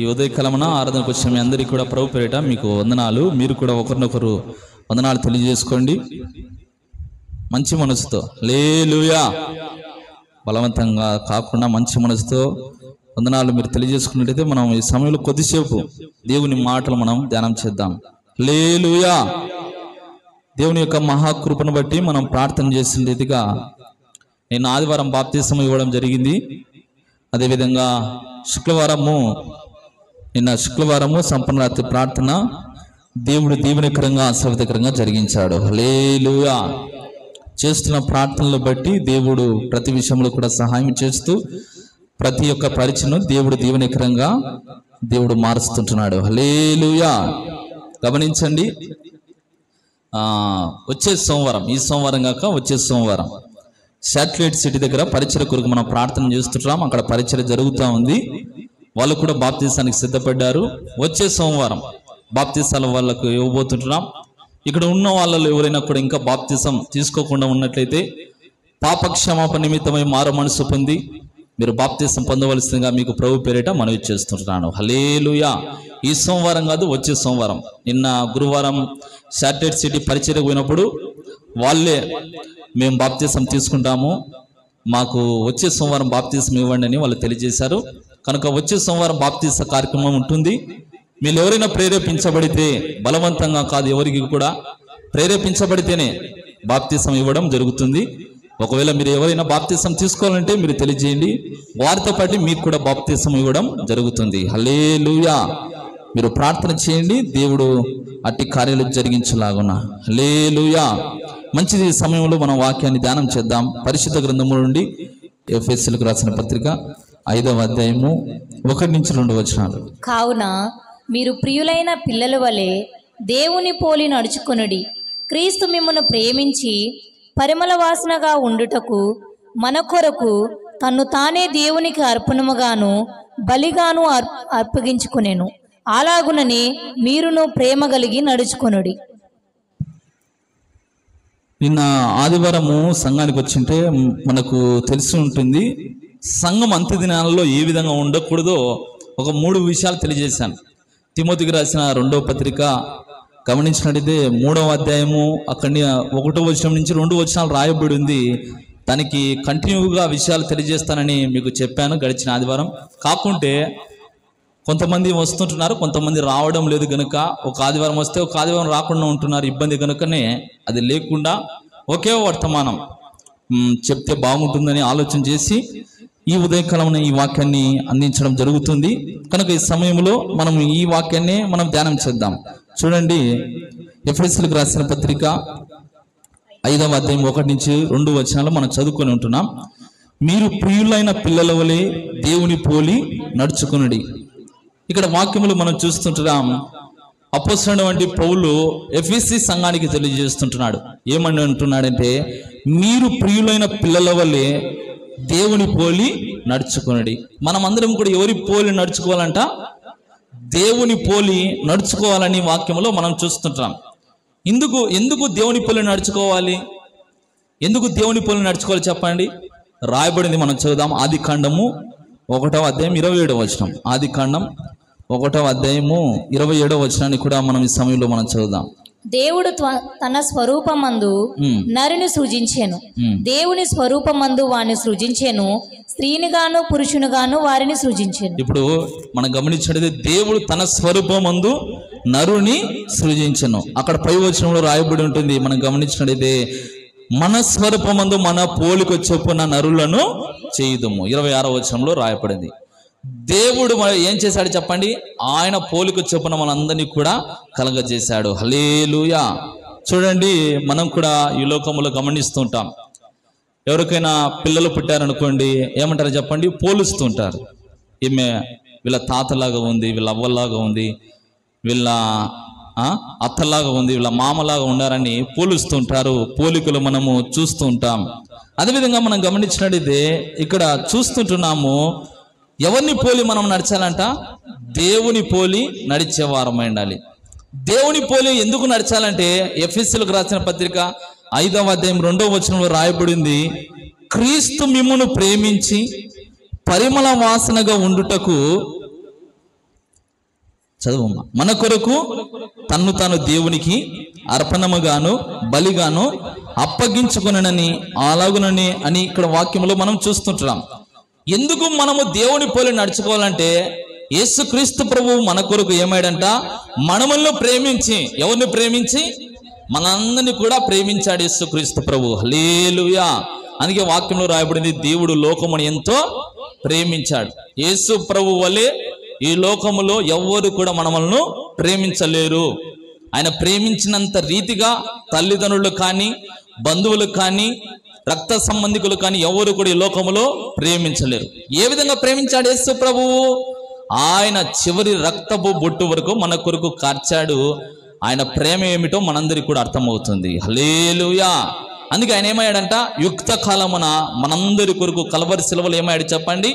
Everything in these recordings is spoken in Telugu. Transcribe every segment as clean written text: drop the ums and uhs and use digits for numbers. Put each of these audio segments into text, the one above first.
ఈ ఉదయకాలమున ఆరాధనకు వచ్చిన మీ అందరికీ కూడా ప్రభు పేరిట మీకు వందనాలు. మీరు కూడా ఒకరినొకరు వందనాలు తెలియజేసుకోండి మంచి మనసుతో. హల్లెలూయా. బలవంతంగా కాకుండా మంచి మనసుతో వందనాలు మీరు తెలియజేసుకున్నట్లయితే మనం ఈ సమయంలో కొద్దిసేపు దేవుని మాటలు మనం ధ్యానం చేద్దాం. హల్లెలూయా. దేవుని యొక్క మహాకృపను బట్టి మనం ప్రార్థన చేసిన రీతిగా నేను ఆదివారం బాప్తిసం ఇవ్వడం జరిగింది. అదేవిధంగా నిన్న శుక్రవారము సంపన్న రాత్రి ప్రార్థన దేవుడు దీవెనకరంగా ఆశీర్వాదకరంగా జరిగించాడు. హల్లెలూయా. చేస్తున్న ప్రార్థనలు బట్టి దేవుడు ప్రతి విషయంలో కూడా సహాయం చేస్తూ ప్రతి ఒక్క పరిచయను దేవుడు దీవెనకరంగా దేవుడు మారుస్తుంటున్నాడు. హల్లెలూయా. గమనించండి, వచ్చే సోమవారం, ఈ సోమవారం కాక వచ్చే సోమవారం శాటిలైట్ సిటీ దగ్గర పరిచయ కొరకు మనం ప్రార్థన చేస్తుంటాం. అక్కడ పరిచయ జరుగుతూ ఉంది. వాళ్ళు కూడా బాప్తిసానికి సిద్ధపడ్డారు. వచ్చే సోమవారం బాప్తిసాలు వాళ్ళకు ఇవ్వబోతుంటున్నాం. ఇక్కడ ఉన్న వాళ్ళలో ఎవరైనా కూడా ఇంకా బాప్తిసం తీసుకోకుండా ఉన్నట్లయితే పాపక్షమాపణ నిమిత్తమై మారు మనసు పొంది మీరు బాప్తిసం పొందవలసిందిగా మీకు ప్రభు పేరిట మనవి చేస్తుంటున్నాను. హల్లెలూయా. ఈ సోమవారం కాదు, వచ్చే సోమవారం. నిన్న గురువారం శాటిలైట్ సిటీ పరిచయకు పోయినప్పుడు వాళ్ళే మేము బాప్తిసం తీసుకుంటాము, మాకు వచ్చే సోమవారం బాప్తిసం ఇవ్వండి అని వాళ్ళు తెలియజేశారు. కనుక వచ్చే సోమవారం బాప్తిస కార్యక్రమం ఉంటుంది. మీరు ఎవరైనా ప్రేరేపించబడితే, బలవంతంగా కాదు, ఎవరికి కూడా ప్రేరేపించబడితేనే బాప్తిసం ఇవ్వడం జరుగుతుంది. ఒకవేళ మీరు ఎవరైనా బాప్తిసం తీసుకోవాలంటే మీరు తెలియజేయండి, వారితో పాటు మీకు కూడా బాప్తిసం ఇవ్వడం జరుగుతుంది. హల్లెలూయా. మీరు ప్రార్థన చేయండి, దేవుడు అట్టి కార్యాలు జరిగించలాగున. హల్లెలూయా. మంచిది. ఈ సమయంలో మనం వాక్యాన్ని ధ్యానం చేద్దాం. పరిశుద్ధ గ్రంథము నుండి ఎఫెసీయులకు రాసిన పత్రిక 5వ అధ్యాయము 1-2 వచనాలు. కావున మీరు ప్రియులైన పిల్లల వలె దేవుని పోలి నడుచుకొనుడి. క్రీస్తు మిమ్మును ప్రేమించి పరిమళ వాసనగా ఉండుటకు మన కొరకు తన్ను తానే దేవునికి అర్పణముగాను బలిగాను అర్పగించుకునేను. అలాగునని మీరును ప్రేమ కలిగి నడుచుకొనుడి. నిన్న ఆదివారము సంఘానికి వచ్చింటే మనకు తెలిసి ఉంటుంది, సంఘం అంత్య దినాలలో ఏ విధంగా ఉండకూడదో ఒక 3 విషయాలు తెలియజేశాను. తిమోతికి రాసిన 2వ పత్రిక గమనించినట్టయితే 3వ అధ్యాయము అక్కడి 1వ వచనం నుంచి 2 వచనాలు రాయబడి ఉంది. దానికి కంటిన్యూగా విషయాలు తెలియజేస్తానని మీకు చెప్పాను గడిచిన ఆదివారం. కాకుంటే కొంతమంది వస్తుంటున్నారు, కొంతమంది రావడం లేదు కనుక ఒక ఆదివారం వస్తే ఒక ఆదివారం రాకుండా ఉంటున్నారు, ఇబ్బంది కనుకనే అది లేకుండా ఒకే వర్తమానం చెప్తే బాగుంటుందని ఆలోచన చేసి ఈ ఉదయకాలంలో ఈ వాక్యాన్ని అందించడం జరుగుతుంది. కనుక ఈ సమయంలో మనం ఈ వాక్యాన్ని మనం ధ్యానం చేద్దాం. చూడండి, ఎఫెసీయులకు రాసిన పత్రిక 5వ అధ్యాయం 1-2 వచనాలు మనం చదువుకొని ఉంటున్నాం. మీరు ప్రియులైన పిల్లల వలె దేవుని పోలి నడుచుకునుడి. ఇక్కడ వాక్యములు మనం చూస్తుంటున్నాం. అపోస్తలుడు వంటి పౌలు ఎఫెసీ సంఘానికి తెలియజేస్తుంటున్నాడు. ఏమని అంటున్నాడంటే, మీరు ప్రియులైన పిల్లల వల్లే దేవుని పోలి నడుచుకునడి. మనం అందరం కూడా ఎవరి పోలి నడుచుకోవాలంట? దేవుని పోలి నడుచుకోవాలని వాక్యములో మనం చూస్తుంటాం. ఎందుకు దేవుని పోలి నడుచుకోవాలి? ఎందుకు దేవుని పోలి నడుచుకోవాలి చెప్పండి. రాయబడింది, మనం చదువుదాం. ఆది కాండము 1వ అధ్యాయం 27వ వచనం. ఆది కాండం 1వ అధ్యాయము 27వ వచనాన్ని కూడా మనం ఈ సమయంలో మనం చదువుదాం. దేవుడు తన స్వరూపమందు నరుని సృజించెను. దేవుని స్వరూపమందు వారిని సృజించెను, స్త్రీనిగాను పురుషునిగాను వారిని సృజించెను. ఇప్పుడు మనం గమనించినట్లయితే దేవుడు తన స్వరూపమందు నరుని సృజించెను. అక్కడ పై వచనంలో రాయబడి ఉంటుంది, మనం గమనించినట్లయితే మన స్వరూపమందు మన పోలిక చొప్పున నరులను చేయుదుము. 26వ వచనంలో రాయబడింది. దేవుడు ఏం చేశాడు చెప్పండి? ఆయన పోలిక చొప్పున మనందరినీ కూడా కలగజేశాడు. హల్లెలూయా. చూడండి, మనం కూడా ఈ లోకంలో గమనిస్తూ ఉంటాం. ఎవరికైనా పిల్లలు పుట్టారనుకోండి, ఏమంటారు చెప్పండి? పోలుస్తుంటారు. ఈమె వీళ్ళ తాతలాగా ఉంది, వీళ్ళ అవ్వలాగా ఉంది, వీళ్ళ అత్తలాగా ఉంది, వీళ్ళ మామలాగా ఉండారని పోలుస్తుంటారు. పోలికలు మనము చూస్తూ ఉంటాం. అదేవిధంగా మనం గమనించినట్టయితే ఇక్కడ చూస్తుంటున్నాము, ఎవరిని పోలి మనం నడచాలంట? దేవుని పోలి నడిచేవారమై ఉండాలి. దేవుని పోలి ఎందుకు నడచాలంటే ఎఫెసీయులకు రాసిన పత్రిక 5వ అధ్యాయం 2వ వచనంలో రాయబడింది, క్రీస్తు మిమ్మును ప్రేమించి పరిమళ వాసనగా ఉండుటకు చదువమ్మా. మన కొరకు తన్ను తాను దేవునికి అర్పణముగాను బలిగాను అప్పగించుకొనని అలాగునని అని ఇక్కడ వాక్యంలో మనం చూస్తుంటున్నాం. ఎందుకు మనము దేవుని పోలి నడుచుకోవాలంటే యేసుక్రీస్తు ప్రభువు మన కొరకు ఏమాడంట, మనములను ప్రేమించి, ఎవరిని ప్రేమించి? మనందరినీ కూడా ప్రేమించాడు యేసుక్రీస్తు ప్రభు. హల్లెలూయా. అందుకే వాక్యంలో రాయబడింది, దేవుడు లోకమును ఎంతో ప్రేమించాడు. యేసు ప్రభు వలె ఈ లోకములో ఎవ్వరు కూడా మనలను ప్రేమించలేరు. ఆయన ప్రేమించినంత రీతిగా తల్లిదండ్రులు కానీ, బంధువులు కానీ, రక్త సంబంధికులు కానీ ఎవరు కూడా ఈ లోకములో ప్రేమించలేరు. ఏ విధంగా ప్రేమించాడు యేసు ప్రభువు? ఆయన చివరి రక్తపు బొట్టు వరకు మన కొరకు కార్చాడు. ఆయన ప్రేమ ఏమిటో మనందరికీ కూడా అర్థమవుతుంది. హల్లెలూయా. అందుకే ఆయన ఏమయ్యాడంట, యుక్త కాలమున మనందరి కొరకు కల్వరి శిలువలో ఏమయ్యాడు చెప్పండి?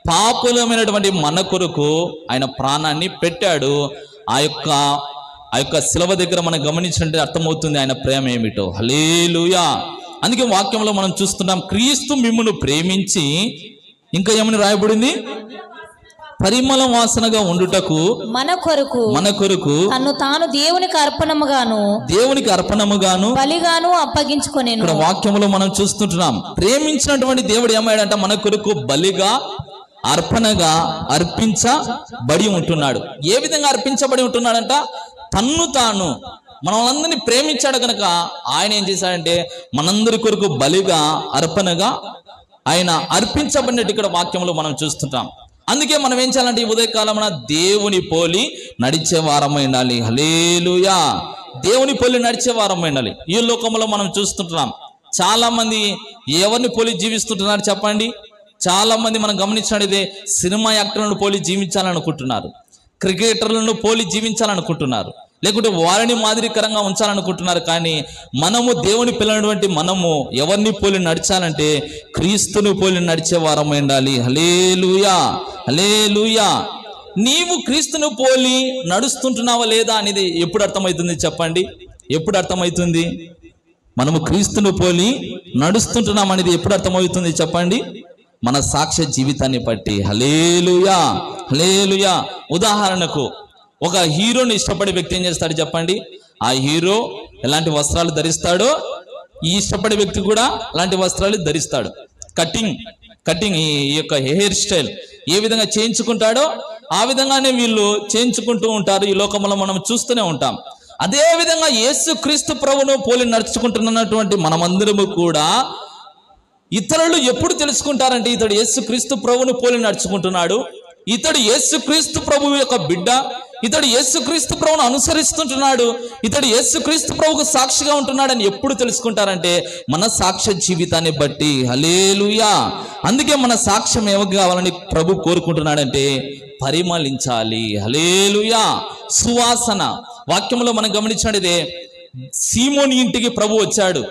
పాపులమైనటువంటి మన కొరకు ఆయన ప్రాణాన్ని పెట్టాడు. ఆ యొక్క శిలువ దగ్గర మనం గమనించినట్టు అర్థమవుతుంది ఆయన ప్రేమ ఏమిటో. హల్లెలూయా. అందుకే వాక్యంలో మనం చూస్తున్నాం, క్రీస్తు మిమ్మును ప్రేమించి, ఇంకా ఏమని రాయబడింది? పరిమళ వాసనగా ఉండుటకు మన కొరకు తన్ను తాను దేవునికి అర్పణముగాను బలిగాను అప్పగించుకొనెను. ఇక్కడ వాక్యంలో మనం చూస్తుంటున్నాం, ప్రేమించినటువంటి దేవుడు ఏమయ్యాడంట, మన కొరకు బలిగా అర్పణగా అర్పించబడి ఉంటున్నాడు. ఏ విధంగా అర్పించబడి ఉంటున్నాడంట? తన్ను తాను మనల్ని ప్రేమించాడు కనుక ఆయన ఏం చేశాడంటే మనందరి కొరకు బలిగా అర్పణగా ఆయన అర్పించబడినట్టు ఇక్కడ వాక్యంలో మనం చూస్తుంటాం. అందుకే మనం ఏం చేయాలంటే ఈ ఉదయకాలమున దేవుని పోలి నడిచే వారమై ఉండాలి. హల్లెలూయా. దేవుని పోలి నడిచే వారమై ఉండాలి. ఈ లోకంలో మనం చూస్తుంటున్నాం, చాలా మంది ఎవరిని పోలి జీవిస్తుంటున్నారు చెప్పండి? చాలా మంది మనం గమనించినట్లయితే సినిమా యాక్టర్లను పోలి జీవించాలనుకుంటున్నారు, క్రికెటర్లను పోలి జీవించాలనుకుంటున్నారు, లేకుంటే వారిని మాదిరికరంగా ఉంచాలనుకుంటున్నారు. కానీ మనము దేవుని పిల్లనటువంటి మనము ఎవరిని పోలి నడిచాలంటే క్రీస్తుని పోలి నడిచే వారమై ఉండాలి. హల్లెలూయా. హల్లెలూయా. నీవు క్రీస్తుని పోలి నడుస్తుంటున్నావా లేదా అనేది ఎప్పుడు అర్థమవుతుంది చెప్పండి? ఎప్పుడు అర్థమవుతుంది? మనము క్రీస్తుని పోలి నడుస్తుంటున్నాం అనేది ఎప్పుడు అర్థమవుతుంది చెప్పండి? మన సాక్ష్య జీవితాన్ని బట్టి. హల్లెలూయా. హల్లెలూయా. ఉదాహరణకు ఒక హీరోని ఇష్టపడే వ్యక్తి ఏం చేస్తాడు చెప్పండి? ఆ హీరో ఎలాంటి వస్త్రాలు ధరిస్తాడో ఈ ఇష్టపడే వ్యక్తి కూడా అలాంటి వస్త్రాలు ధరిస్తాడు. కటింగ్ ఈ యొక్క హెయిర్ స్టైల్ ఏ విధంగా చేయించుకుంటాడో ఆ విధంగానే వీళ్ళు చేయించుకుంటూ ఉంటారు. ఈ లోకంలో మనం చూస్తూనే ఉంటాం. అదే విధంగా యేసుక్రీస్తు ప్రభువును పోలి నడుచుకుంటున్నటువంటి మనమందరము కూడా ఇతరులు ఎప్పుడు తెలుసుకుంటారంటే ఇతడు యేసుక్రీస్తు ప్రభువును పోలి నడుచుకుంటున్నాడు, ఇతడు యేసుక్రీస్తు ప్రభువు యొక్క బిడ్డ, ఇతడు యేసుక్రీస్తు ప్రభువును అనుసరిస్తుంటున్నాడు, ఇతడు యేసుక్రీస్తు ప్రభువుకు సాక్షిగా ఉంటున్నాడని ఎప్పుడు తెలుసుకుంటారంటే మన సాక్ష్య జీవితాన్ని బట్టి. హల్లెలూయా. అందుకే మన సాక్ష్యం ఏమి కావాలని ప్రభు కోరుకుంటున్నాడంటే పరిమళించాలి. హల్లెలూయా. సువాసన. వాక్యంలో మనం గమనించినట్లయితే సీమోని ఇంటికి ప్రభు వచ్చాడు.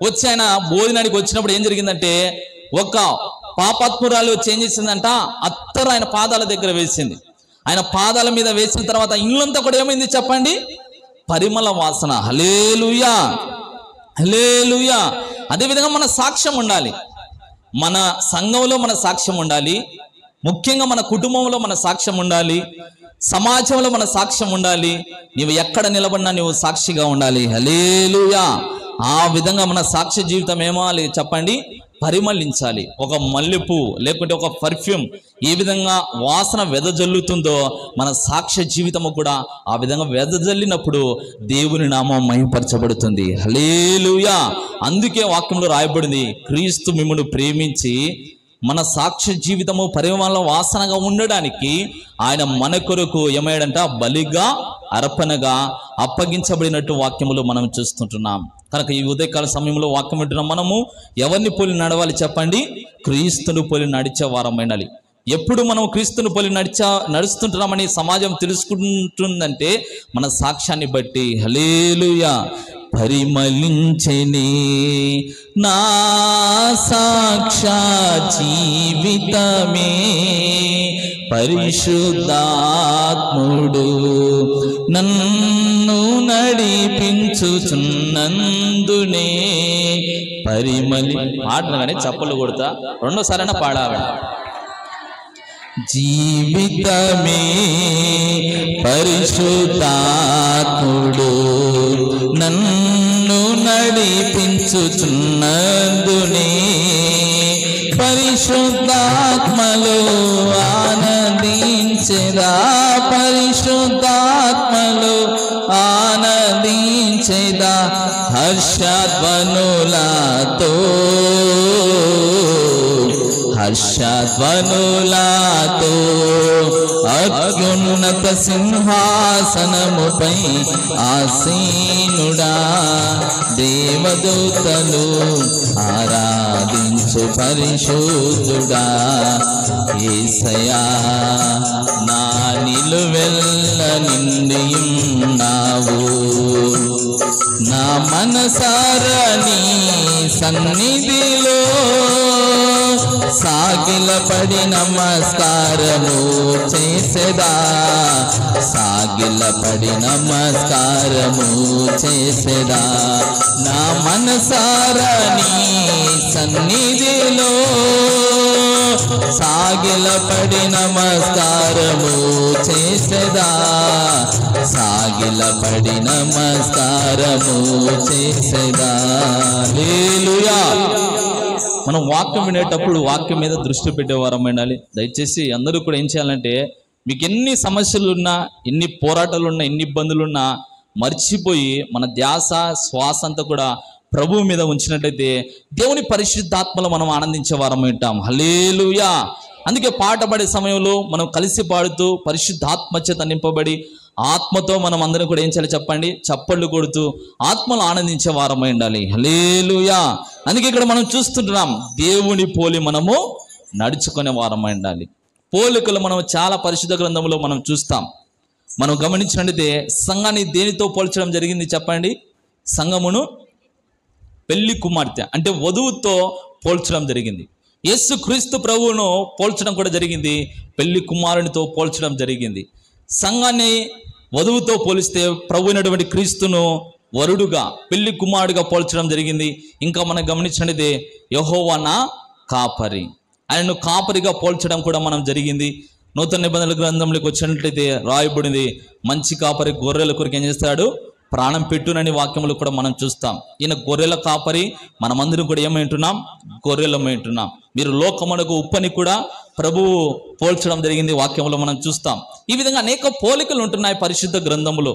వచ్చి ఆయన భోజనానికి వచ్చినప్పుడు ఏం జరిగిందంటే ఒక పాపాత్మురాలు వచ్చి ఏం చేసిందంట, అత్తరు ఆయన పాదాల దగ్గర వేసింది. ఆయన పాదాల మీద వేసిన తర్వాత ఇల్లంతా కూడా ఏమైంది చెప్పండి? పరిమళ వాసన. హల్లెలూయా. హల్లెలూయా. అదేవిధంగా మన సాక్ష్యం ఉండాలి. మన సంఘంలో మన సాక్ష్యం ఉండాలి, ముఖ్యంగా మన కుటుంబంలో మన సాక్ష్యం ఉండాలి, సమాజంలో మన సాక్ష్యం ఉండాలి. నీవు ఎక్కడ నిలబడినా నువ్వు సాక్షిగా ఉండాలి. హల్లెలూయా. ఆ విధంగా మన సాక్ష్య జీవితం ఏమాలి చెప్పండి? పరిమళించాలి. ఒక మల్లెపూ లేకుంటే ఒక పర్ఫ్యూమ్ ఏ విధంగా వాసన వెదజల్లుతుందో మన సాక్ష్య జీవితము కూడా ఆ విధంగా వెదజల్లినప్పుడు దేవుని నామం మహిమపరచబడుతుంది. హల్లెలూయా. అందుకే వాక్యంలో రాయబడింది, క్రీస్తు మిమ్మును ప్రేమించి మన సాక్ష్య జీవితము పరిమళ వాసనగా ఉండడానికి ఆయన మన కొరకు ఏమయ్యాడంట, బలిగా అర్పణగా అప్పగించబడినట్టు వాక్యములో మనం చూస్తుంటున్నాం. కనుక ఈ ఉదయకాల సమయంలో వాక్యం వింటున్నాం, మనము ఎవరిని పోలి నడవాలి చెప్పండి? క్రీస్తును పోలి నడిచే వారం ఉండాలి. ఎప్పుడు మనం క్రీస్తును పోలి నడుస్తుంటున్నామని సమాజం తెలుసుకుంటుందంటే మన సాక్ష్యాన్ని బట్టి. హల్లెలూయా. పరిమళించెనే నా సాక్ష్య జీవితమే, పరిశుద్ధాత్ముడు నన్ను నడిపించుచున్నందునే పాడగానే చప్పలు కొడతా రెండోసారైనా పాడాలి. జీవితమే పరిశుద్ధాత్ముడు నన్ను నడిపించుచున్నందునే పరిశుద్ధాత్మలో ఆనందించెదా, పరిశుద్ధాత్మలో ఆనందించెదా హర్షధ్వనులతో, హర్షధ్వనులతో అత్యున్నత సింహాసనముపై ఆసీనుడా దేవదూతలు ఆరాధించు పరిశుద్ధుడా యేసయ్యా నా నిలువెల్ల నిండియున్నావు, నా మనసారా నీ సన్నిధిలో సాగిలపడి నమస్కారము చేసేదా, సాగిలపడి నమస్కారము చేసేదా నా మనసారా నీ సన్నిధిలో సాగిలపడి నమస్కారము చేసేదా, సాగిలపడి నమస్కారము చేసేదా. హల్లెలూయా. మనం వాక్యం వినేటప్పుడు వాక్యం మీద దృష్టి పెట్టేవారం ఉండాలి. దయచేసి అందరూ కూడా ఏం చేయాలంటే, మీకు ఎన్ని సమస్యలు ఉన్నా, ఎన్ని పోరాటాలు ఉన్నా, ఎన్ని ఇబ్బందులు ఉన్నా మర్చిపోయి మన ధ్యాస శ్వాస అంతా కూడా ప్రభువు మీద ఉంచినట్టయితే దేవుని పరిశుద్ధాత్మలో మనం ఆనందించే వారం ఉంటాం. హల్లెలూయా. అందుకే పాట పాడే సమయంలో మనం కలిసి పాడుతూ పరిశుద్ధాత్మ చేత నింపబడి ఆత్మతో మనం అందరం కూడా ఏం చేయాలి చెప్పండి, చప్పళ్ళు కొడుతూ ఆత్మలో ఆనందించే వారమై ఉండాలి. హల్లెలూయా. అందుకే ఇక్కడ మనం చూస్తుంటున్నాం, దేవుని పోలి మనము నడుచుకునే వారమై ఉండాలి. పోలికలు మనం చాలా పరిశుద్ధ గ్రంథంలో మనం చూస్తాం. మనం గమనించినట్లయితే సంఘాన్ని దేనితో పోల్చడం జరిగింది చెప్పండి? సంఘమును పెళ్లి కుమార్తె అంటే వధువుతో పోల్చడం జరిగింది. యేసుక్రీస్తు ప్రభువును పోల్చడం కూడా జరిగింది, పెళ్లి కుమారునితో పోల్చడం జరిగింది. సంఘాన్ని వధువుతో పోలిస్తే ప్రభు అయినటువంటి క్రీస్తును వరుడుగా పెళ్లి కుమారుడుగా పోల్చడం జరిగింది. ఇంకా మనం గమనించినట్లయితే యెహోవా నా కాపరి, ఆయనను కాపరిగా పోల్చడం కూడా మనం జరిగింది. నూతన నిబంధనల గ్రంథంలోకి వచ్చినట్లయితే రాయబడింది, మంచి కాపరి గొర్రెల కొరకు ఏం చేస్తాడు, ప్రాణం పెట్టునని వాక్యములు కూడా మనం చూస్తాం. ఈయన గొర్రెల కాపరి, మనమందరం కూడా ఏమైంటున్నాం, గొర్రెలమైంటున్నాం. మీరు లోకమునకు ఉప్పని కూడా ప్రభువు పోల్చడం జరిగింది, వాక్యంలో మనం చూస్తాం. ఈ విధంగా అనేక పోలికలు ఉంటున్నాయి పరిశుద్ధ గ్రంథములో.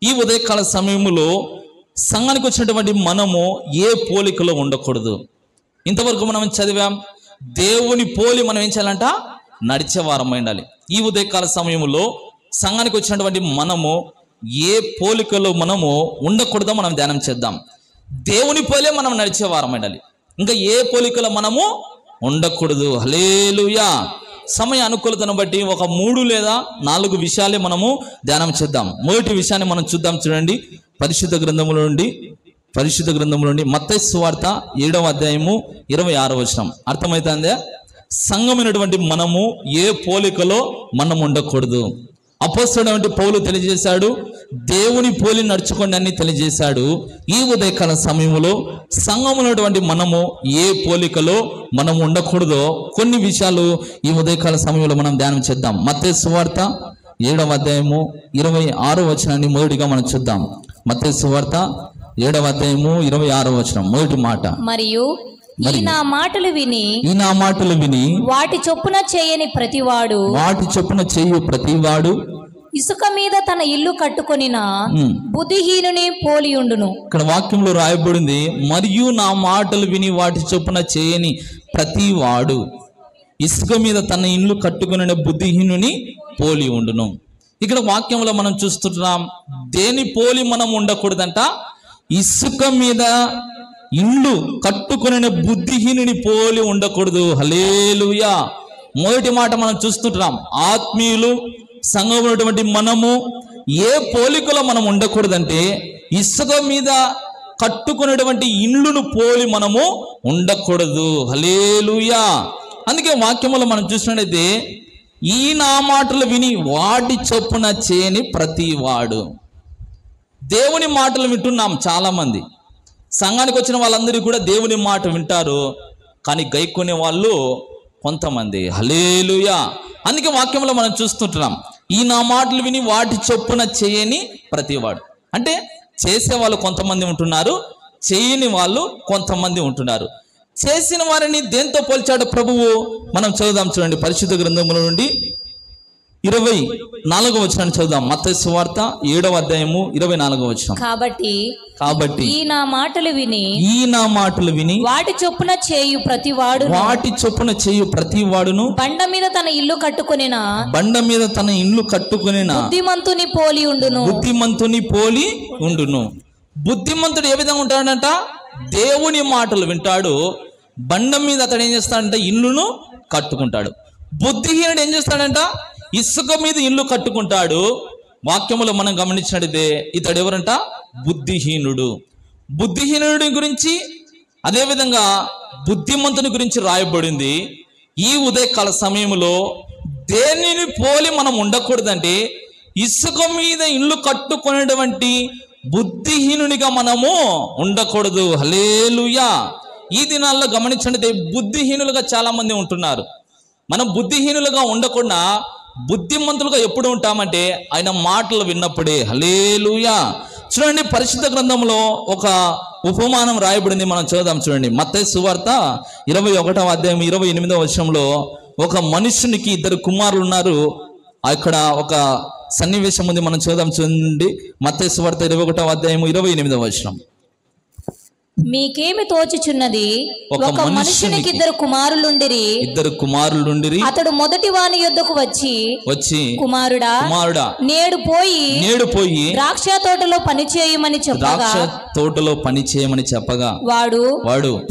ఈ ఉదయకాల సమయంలో సంఘానికి వచ్చినటువంటి మనము ఏ పోలికలో ఉండకూడదు. ఇంతవరకు మనం చదివాం, దేవుని పోలి మనం ఏం చేయాలంట, నడిచేవారమై ఉండాలి. ఈ ఉదయకాల సమయంలో సంఘానికి వచ్చినటువంటి మనము ఏ పోలికలో మనము ఉండకూడదో మనం ధ్యానం చేద్దాం. దేవుని పోలే మనం నడిచేవారమై ఉండాలి, ఇంకా ఏ పోలికలో మనము ఉండకూడదు. హల్లెలూయా. సమయ అనుకూలతను బట్టి ఒక 3 లేదా 4 విషయాలే మనము ధ్యానం చేద్దాం. మొదటి విషయాన్ని మనం చూద్దాం. చూడండి, పరిశుద్ధ గ్రంథముల నుండి మత్తయి సువార్త 7వ అధ్యాయము 26వ వచనం. అర్థమవుతుందే? సంఘమైనటువంటి మనము ఏ పోలికలో మనం ఉండకూడదు. అపోస్తలుడైనటువంటి పౌలు తెలియజేశాడు, దేవుని పోలి నడుచుకోండి అని తెలియజేశాడు. ఈ ఉదయకాల సమయంలో సంఘమునటువంటి మనము ఏ పోలికలో మనం ఉండకూడదో కొన్ని విషయాలు ఈ ఉదయకాల సమయంలో మనం ధ్యానం చేద్దాం. మత్తయి సువార్త 7వ అధ్యాయము 26వ వచనాన్ని మొదటిగా మనం చూద్దాం. మత్తయి సువార్త 7వ అధ్యాయము 26వ వచనం మొదటి మాట. మరియు ఈ నా మాటలు విని వాటి చొప్పున చేయు ప్రతివాడు ఇసుక మీద తన ఇల్లు కట్టుకొనిన బుద్ధిహీనుని పోలియుండును. ఇక్కడ వాక్యంలో రాయబడింది, మరియు నా మాటలు విని వాటి చొప్పున చేయని ప్రతివాడు ఇసుక మీద తన ఇల్లు కట్టుకొనిన బుద్ధిహీనుని పోలి ఉండును. ఇక్కడ వాక్యంలో మనం చూస్తున్నాం, దేని పోలి మనం ఉండకూడదంట, ఇసుక మీద ఇల్లు కట్టుకొనిన బుద్ధిహీనుని పోలి ఉండకూడదు. హల్లెలూయా. మొదటి మాట మనం చూస్తుంటున్నాం, ఆత్మీయులు సంఘంలో ఉన్నటువంటి మనము ఏ పోలికలో మనం ఉండకూడదంటే ఇసుక మీద కట్టుకునేటువంటి ఇండ్లును పోలి మనము ఉండకూడదు. హల్లెలూయా. అందుకే వాక్యములో మనం చూసినట్లయితే, ఈ నా మాటలు విని వాటి చొప్పున చేయని ప్రతివాడు. దేవుని మాటలు వింటున్నాం చాలా మంది. సంఘానికి వచ్చిన వాళ్ళందరూ కూడా దేవుని మాట వింటారు, కానీ గైకొనే వాళ్ళు కొంతమంది. హల్లెలూయా. అందుకే వాక్యంలో మనం చూస్తుంటున్నాం, ఈ నా మాటలు విని వాటి చొప్పున చేయని ప్రతివాడు. అంటే చేసే వాళ్ళు కొంతమంది ఉంటున్నారు, చేయని వాళ్ళు కొంతమంది ఉంటున్నారు. చేసిన వారిని దేంతో పోల్చాడు ప్రభువు? మనం చదువుదాం చూడండి, పరిశుద్ధ గ్రంథముల నుండి 24వ వచనాన్ని చదువుదాం. మత్తయి సువార్త 7వ అధ్యాయము 24వ వచనం. కాబట్టి ఈ నా మాటలు విని వాటి చొప్పున చేయు ప్రతి వాడును బండ మీద తన ఇల్లు కట్టుకొనిన బుద్ధిమంతుని పోలి ఉండును. బుద్ధిమంతుడు ఏ విధంగా ఉంటాడంట? దేవుని మాటలు వింటాడు, బండ మీద అతడు ఏం చేస్తాడంట? ఇల్లును కట్టుకుంటాడు. బుద్ధిహీనుడు ఏం చేస్తాడంట? ఇసుక మీద ఇల్లు కట్టుకుంటాడు. వాక్యములో మనం గమనించినట్లయితే ఇతడు ఎవరంట? బుద్ధిహీనుడు. బుద్ధిహీనుడి గురించి అదేవిధంగా బుద్ధిమంతుని గురించి రాయబడింది. ఈ ఉదయకాల సమయంలో దేనిని పోలి మనం ఉండకూడదంటే ఇసుక మీద ఇల్లు కట్టుకునేటువంటి బుద్ధిహీనునిగా మనము ఉండకూడదు. హల్లెలూయా. ఈ దినాల్లో గమనించండి, బుద్ధిహీనులుగా చాలా మంది ఉంటున్నారు. మనం బుద్ధిహీనులుగా ఉండకుండా బుద్ధిమంతులుగా ఎప్పుడు ఉంటామంటే ఆయన మాటలు విన్నప్పుడే. హల్లెలూయా. చూడండి, పరిశుద్ధ గ్రంథంలో ఒక ఉపమానం రాయబడింది, మనం చదువుదాం చూడండి. మత్తయి సువార్త 21వ అధ్యాయం 28వ వచనంలో ఒక మనుషునికి 2 కుమారులు ఉన్నారు. అక్కడ ఒక సన్నివేశం ఉంది, మనం చదువుదాం చూడండి. మత్తయి సువార్త 21వ అధ్యాయం 28వ వచనం. మీకేమి తోచుచున్నది? ఒక మనుషునికి 2 కుమారులుండిరి. అతడు మొదటి వాని యొద్దకు వచ్చి కుమారుడా నేడు పోయి ద్రాక్ష తోటలో పని చేయమని చెప్పగా వాడు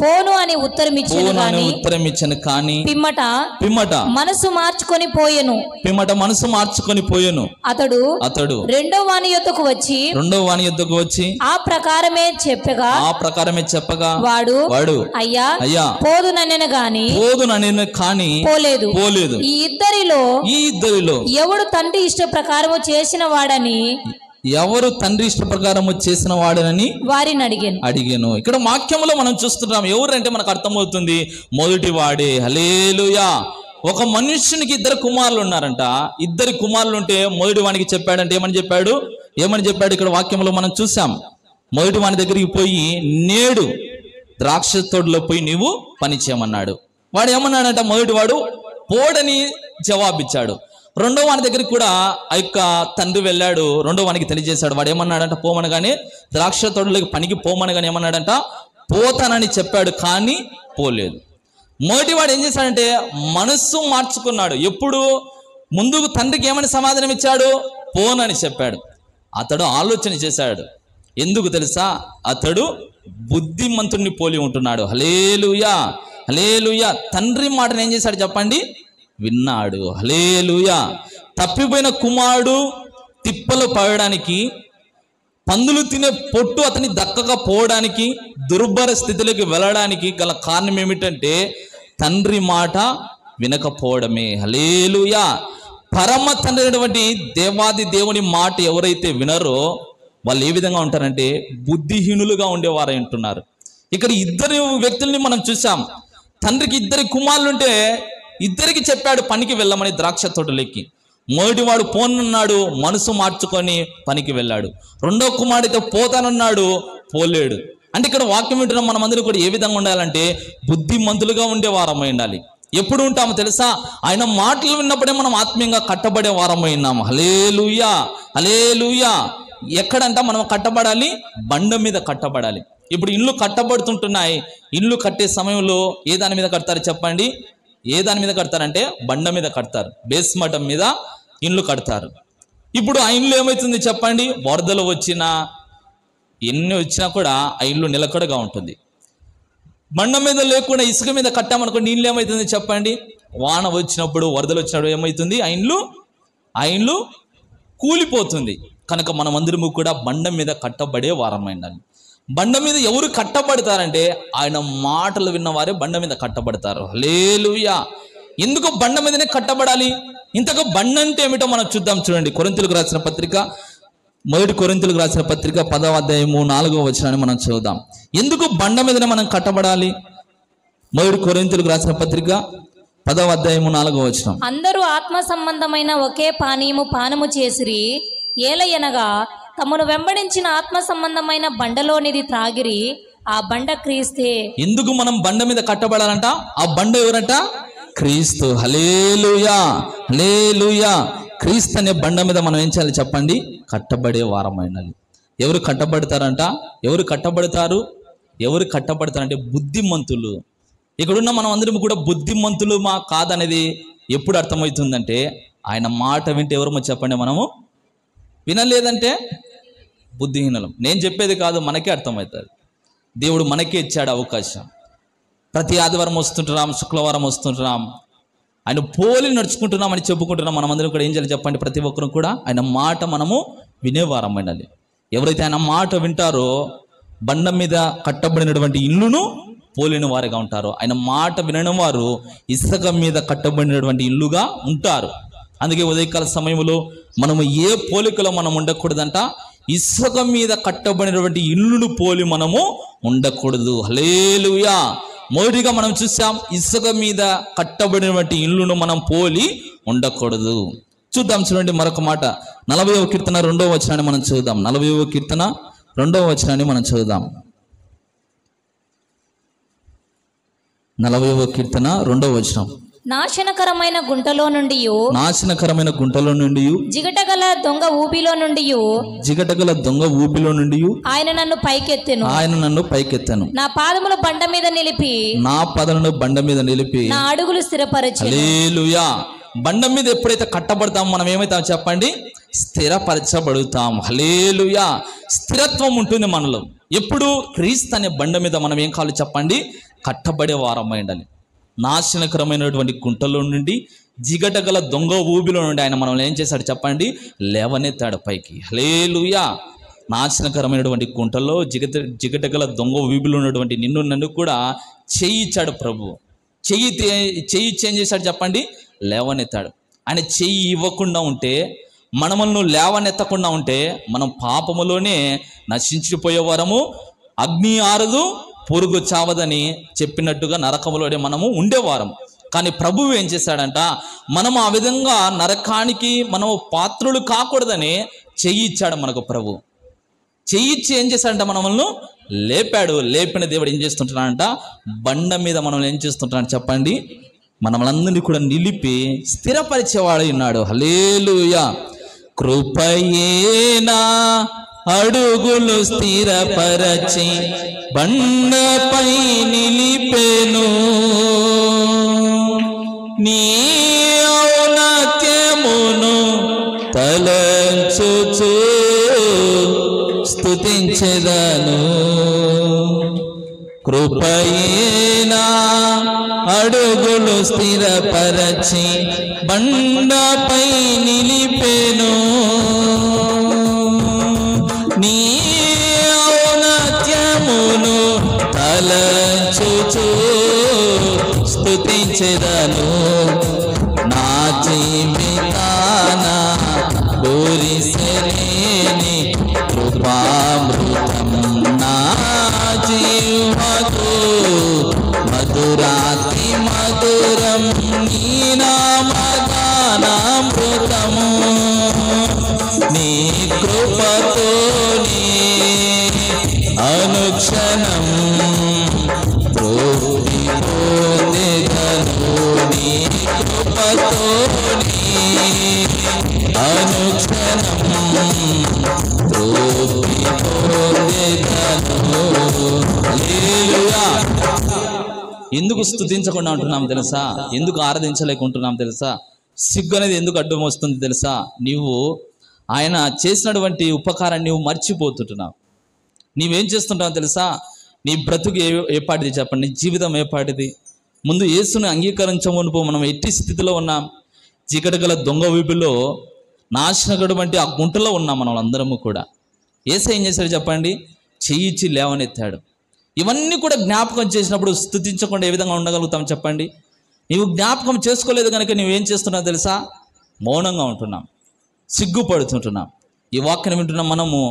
పోను అని ఉత్తరమిచ్చను కానీ పిమ్మట మనసు మార్చుకొని పోయెను. అతడు రెండవ వాని యొద్దకు వచ్చి ఆ ప్రకారమే చెప్పగా వాడు అయ్యా పోదుననెను కానీ పోలేదు. ఈ ఇద్దరిలో ఎవడు తండ్రి ఇష్ట ప్రకారము చేసిన వాడని వారిని అడిగాను. ఇక్కడ వాక్యంలో మనం చూస్తున్నాం, ఎవరంటే మనకు అర్థమవుతుంది, మొదటి వాడే. హల్లెలూయా. ఒక మనుష్యునికి 2 కుమారులు ఉన్నారంట. 2 కుమారులు ఉంటే మొదటి వానికి చెప్పాడంటే ఏమని చెప్పాడు? ఇక్కడ వాక్యంలో మనం చూసాం. మొదటి వాని దగ్గరికి పోయి నేడు ద్రాక్ష తోటలో పోయి నీవు పని చేయమన్నాడు. వాడు ఏమన్నాడంట? మొదటి వాడు పోడని జవాబిచ్చాడు. రెండో వాని దగ్గరికి కూడా ఆ యొక్క తండ్రి వెళ్ళాడు, రెండో వానికి తెలియజేశాడు. వాడు ఏమన్నాడంట? పోమనగానే ద్రాక్ష తోటలోకి పనికి పోమనగానే ఏమన్నాడంట? పోతానని చెప్పాడు కానీ పోలేదు. మొదటి వాడు ఏం చేశాడంటే మనస్సు మార్చుకున్నాడు. ఎప్పుడు ముందుకు తండ్రికి ఏమని సమాధానం ఇచ్చాడు? పోనని చెప్పాడు. అతడు ఆలోచన చేశాడు. ఎందుకు తెలుసా? అతడు బుద్ధిమంతుడిని పోలి ఉంటున్నాడు. హల్లెలూయా. తండ్రి మాటను ఏం చేశాడు చెప్పండి? విన్నాడు. హల్లెలూయా. తప్పిపోయిన కుమారుడు తిప్పలు పడడానికి, పందులు తినే పొట్టు అతని దక్కకపోవడానికి, దుర్భర స్థితిలోకి వెళ్ళడానికి గల కారణం ఏమిటంటే తండ్రి మాట వినకపోవడమే. హల్లెలూయా. పరమ తండ్రి అయినటువంటి దేవాది దేవుని మాట ఎవరైతే వినరో వాళ్ళు ఏ విధంగా ఉంటారంటే బుద్ధిహీనులుగా ఉండేవారై ఉంటున్నారు. ఇక్కడ 2 వ్యక్తుల్ని మనం చూసాం. తండ్రికి 2 కుమారులుంటే 2కి చెప్పాడు పనికి వెళ్ళమని ద్రాక్ష తోటలోకి. మొదటి వాడు పోనన్నాడు, మనసు మార్చుకొని పనికి వెళ్ళాడు. రెండో కుమారుడితో పోతానన్నాడు, పోలేడు. అంటే ఇక్కడ వాక్యం వింటున్నాం, మనం అందరూ కూడా ఏ విధంగా ఉండాలంటే బుద్ధిమంతులుగా ఉండేవారమై ఉండాలి. ఎప్పుడు ఉంటామో తెలుసా? ఆయన మాటలు విన్నప్పుడే మనం ఆత్మీయంగా కట్టబడే వారమై ఉన్నాము. హల్లెలూయా. ఎక్కడంట మనం కట్టబడాలి? బండ మీద కట్టబడాలి. ఇప్పుడు ఇల్లు కట్టబడుతుంటున్నాయి. ఇల్లు కట్టే సమయంలో ఏ దాని మీద కడతారు చెప్పండి? ఏ దాని మీద కడతారంటే బండ మీద కడతారు. బేస్ మఠం మీద ఇల్లు కడతారు. ఇప్పుడు ఆ ఇల్లు ఏమవుతుంది చెప్పండి? వరదలు వచ్చినా ఎన్ని వచ్చినా కూడా ఆ ఇల్లు నిలకడగా ఉంటుంది. బండ మీద లేకుండా ఇసుక మీద కట్టామనుకో నీళ్ళు ఏమవుతుంది చెప్పండి? వాన వచ్చినప్పుడు, వరదలు వచ్చినప్పుడు ఏమవుతుంది? ఆ ఇల్లు కూలిపోతుంది. కనుక మనమందరము కూడా బండ మీద కట్టబడే వారమైండాలి. బండ మీద ఎవరు కట్టబడతారంటే ఆయన మాటలు విన్నవారే బండ మీద కట్టబడతారు. హల్లెలూయా. ఎందుకు బండ మీదనే కట్టబడాలి? ఇంతకు బండ అంటే ఏమిటో మనం చూద్దాం. చూడండి, కొరింథీయులకు రాసిన పత్రిక, మొదటి కొరింథీయులకు రాసిన పత్రిక 10వ అధ్యాయము 4వ వచనాన్ని మనం చూద్దాం. ఎందుకు బండ మీదనే మనం కట్టబడాలి? మొదటి కొరింథీయులకు రాసిన పత్రిక 10వ అధ్యాయము 4వ వచనం. అందరూ ఆత్మ సంబంధమైన ఒకే పానము చేసిరి, ఏలయనగా తమను వెంబడించిన ఆత్మ సంబంధమైన బండలోనిది త్రాగిరి, ఆ బండ క్రీస్తే. ఎందుకు మనం బండ మీద కట్టబడాలంట? ఆ బండ ఎవరంట? క్రీస్తు. హల్లెలూయా, హల్లెలూయా. క్రీస్తు అనే బండ మీద మనం ఏం చేయాలి చెప్పండి? కట్టబడే వారమైనాలి. ఎవరు కట్టబడతారంట? ఎవరు కట్టబడతారంటే బుద్ధిమంతులు. ఇక్కడున్న మనం అందరం కూడా బుద్ధిమంతులు మా కాదనేది ఎప్పుడు అర్థమవుతుందంటే, ఆయన మాట వింటే ఎవరమో చెప్పండి, మనము వినలేదంటే బుద్ధిహీనలం. నేను చెప్పేది కాదు, మనకే అర్థమవుతుంది. దేవుడు మనకే ఇచ్చాడు అవకాశం. ప్రతి ఆదివారం వస్తుంటున్నాం, శుక్రవారం వస్తుంటున్నాం, ఆయన పోలి నడుచుకుంటున్నామని చెప్పుకుంటున్నాం. మనం అందరం కూడా ఏం చేయాలి చెప్పండి? ప్రతి ఒక్కరు కూడా ఆయన మాట మనము వినేవారం అయినాలి. ఎవరైతే ఆయన మాట వింటారో బండ మీద కట్టబడినటువంటి ఇల్లును పోలిన వారిగా ఉంటారు. ఆయన మాట వినడం వారు ఇసుక మీద కట్టబడినటువంటి ఇల్లుగా ఉంటారు. అందుకే ఉదయకాల సమయంలో మనము ఏ పోలికలో మనం ఉండకూడదంట? ఇసుక మీద కట్టబడినటువంటి ఇల్లును పోలి మనము ఉండకూడదు. హల్లెలూయా. మొదటిగా మనం చూసాం, ఇసుక మీద కట్టబడినటువంటి ఇల్లును మనం పోలి ఉండకూడదు. చూద్దాం, చూడండి మరొక మాట. 40వ కీర్తన 2వ వచనాన్ని మనం చూద్దాం. 40వ కీర్తన 2వ వచనాన్ని మనం చూద్దాం. 40వ కీర్తన 2వ వచనం. నాశనకరమైన గుంటలో నుండి జిగటగల దొంగ ఊబిలో నుండి ఆయన నన్ను పైకెత్తెను. నా పాదములు బండ మీద నిలిపి నా అడుగులు స్థిరపరచెను. హల్లెలూయా. బండ మీద ఎప్పుడైతే కట్టబడతామో మనం ఏమైతాం చెప్పండి? స్థిరపరచబడుతాం. హల్లెలూయా. స్థిరత్వం ఉంటుంది మనలో. ఎప్పుడు క్రీస్తు అనే బండ మీద మనం ఏం కావాలి చెప్పండి? కట్టబడే వారమై ఉండాలి. నాశనకరమైనటువంటి గుంటలో నుండి, జిగటగల దొంగ ఊబిలో నుండి ఆయన మనల్ని ఏం చేశాడు చెప్పండి? లేవనెత్తాడు పైకి. హల్లెలూయా. నాశనకరమైనటువంటి గుంటలో, జిగటగల దొంగ ఊబిలో ఉన్నటువంటి నన్ను కూడా చేయించాడు ప్రభు. చెయ్యి ఏం చేశాడు చెప్పండి? లేవనెత్తాడు. ఆయన చెయ్యి ఇవ్వకుండా ఉంటే, మనల్ని లేవనెత్తకుండా ఉంటే మనం పాపములోనే నశించిపోయేవారము. అగ్ని ఆరదు, పురుగు చావదని చెప్పినట్టుగా నరకములోనే మనము ఉండేవారం. కానీ ప్రభువు ఏం చేశాడంట? మనం ఆ విధంగా నరకానికి మనము పాత్రులు కాకూడదని చెయ్యి ఇచ్చాడు మనకు ప్రభు. చెయ్యి ఇచ్చి ఏం చేశాడంట? మనల్ని లేపాడు. లేపిన దేవుడు ఏం చేస్తుంటున్నాడంట? బండ మీద మనం ఏం చేస్తుంటున్నాడు చెప్పండి? మనలందరినీ కూడా నిలిపి స్థిరపరిచేవాడు ఉన్నాడు. హల్లెలూయా. కృపయేనా అడుగులు స్థిరపరచి బండపై నిలిపెను, నీ ఔన్నత్యమును తలంచుచు స్తుతించెదను. కృపయేనా అడుగులు స్థిరపరచి బండపై నిలిపెను, నీ ఔన్నత్యమును తలంచుచు స్తుతించెదను. నా జీవితాన పూరిసెలేని కృపామృతం నా జీవకు మధురాతి మధురం నీ నామగానామృతము. నీ కృపతోని అనుక్షణం తృప్తి పొందెదను. నీ కృపతోని అనుక్షణం తృప్తి పొందెదను. హల్లెలూయా. ఎందుకు స్తుతించకుండా ఉంటున్నాం తెలుసా? ఎందుకు ఆరాధించలేకుంటున్నాం తెలుసా? సిగ్గు అనేది ఎందుకు అడ్డం వస్తుంది తెలుసా? నీవు ఆయన చేసినటువంటి ఉపకారాన్ని నువ్వు మర్చిపోతుంటున్నావు. నీవేం చేస్తుంటావు తెలుసా? నీ బ్రతుకు ఏపాటిది చెప్పండి? నీ జీవితం ఏపాటిది? ముందు యేసుని అంగీకరించమునుపు మనం ఎట్టి స్థితిలో ఉన్నాం? జిగటగల దొంగ వీపులో నాశనకటువంటి ఆ గుంటలో ఉన్నాం మనం అందరము కూడా. యేసు ఏం చేశాడు చెప్పండి? చెయ్యిచ్చి లేవనెత్తాడు. ఇవన్నీ కూడా జ్ఞాపకం చేసినప్పుడు స్తుతించకుండా ఏ విధంగా ఉండగలుగుతాం చెప్పండి? నీవు జ్ఞాపకం చేసుకోలేదు కనుక నువ్వేం చేస్తున్నావు తెలుసా? మౌనంగా ఉంటున్నాం, సిగ్గుపడుతుంటున్నాం. ఈ వాక్యం వింటున్నాం మనము.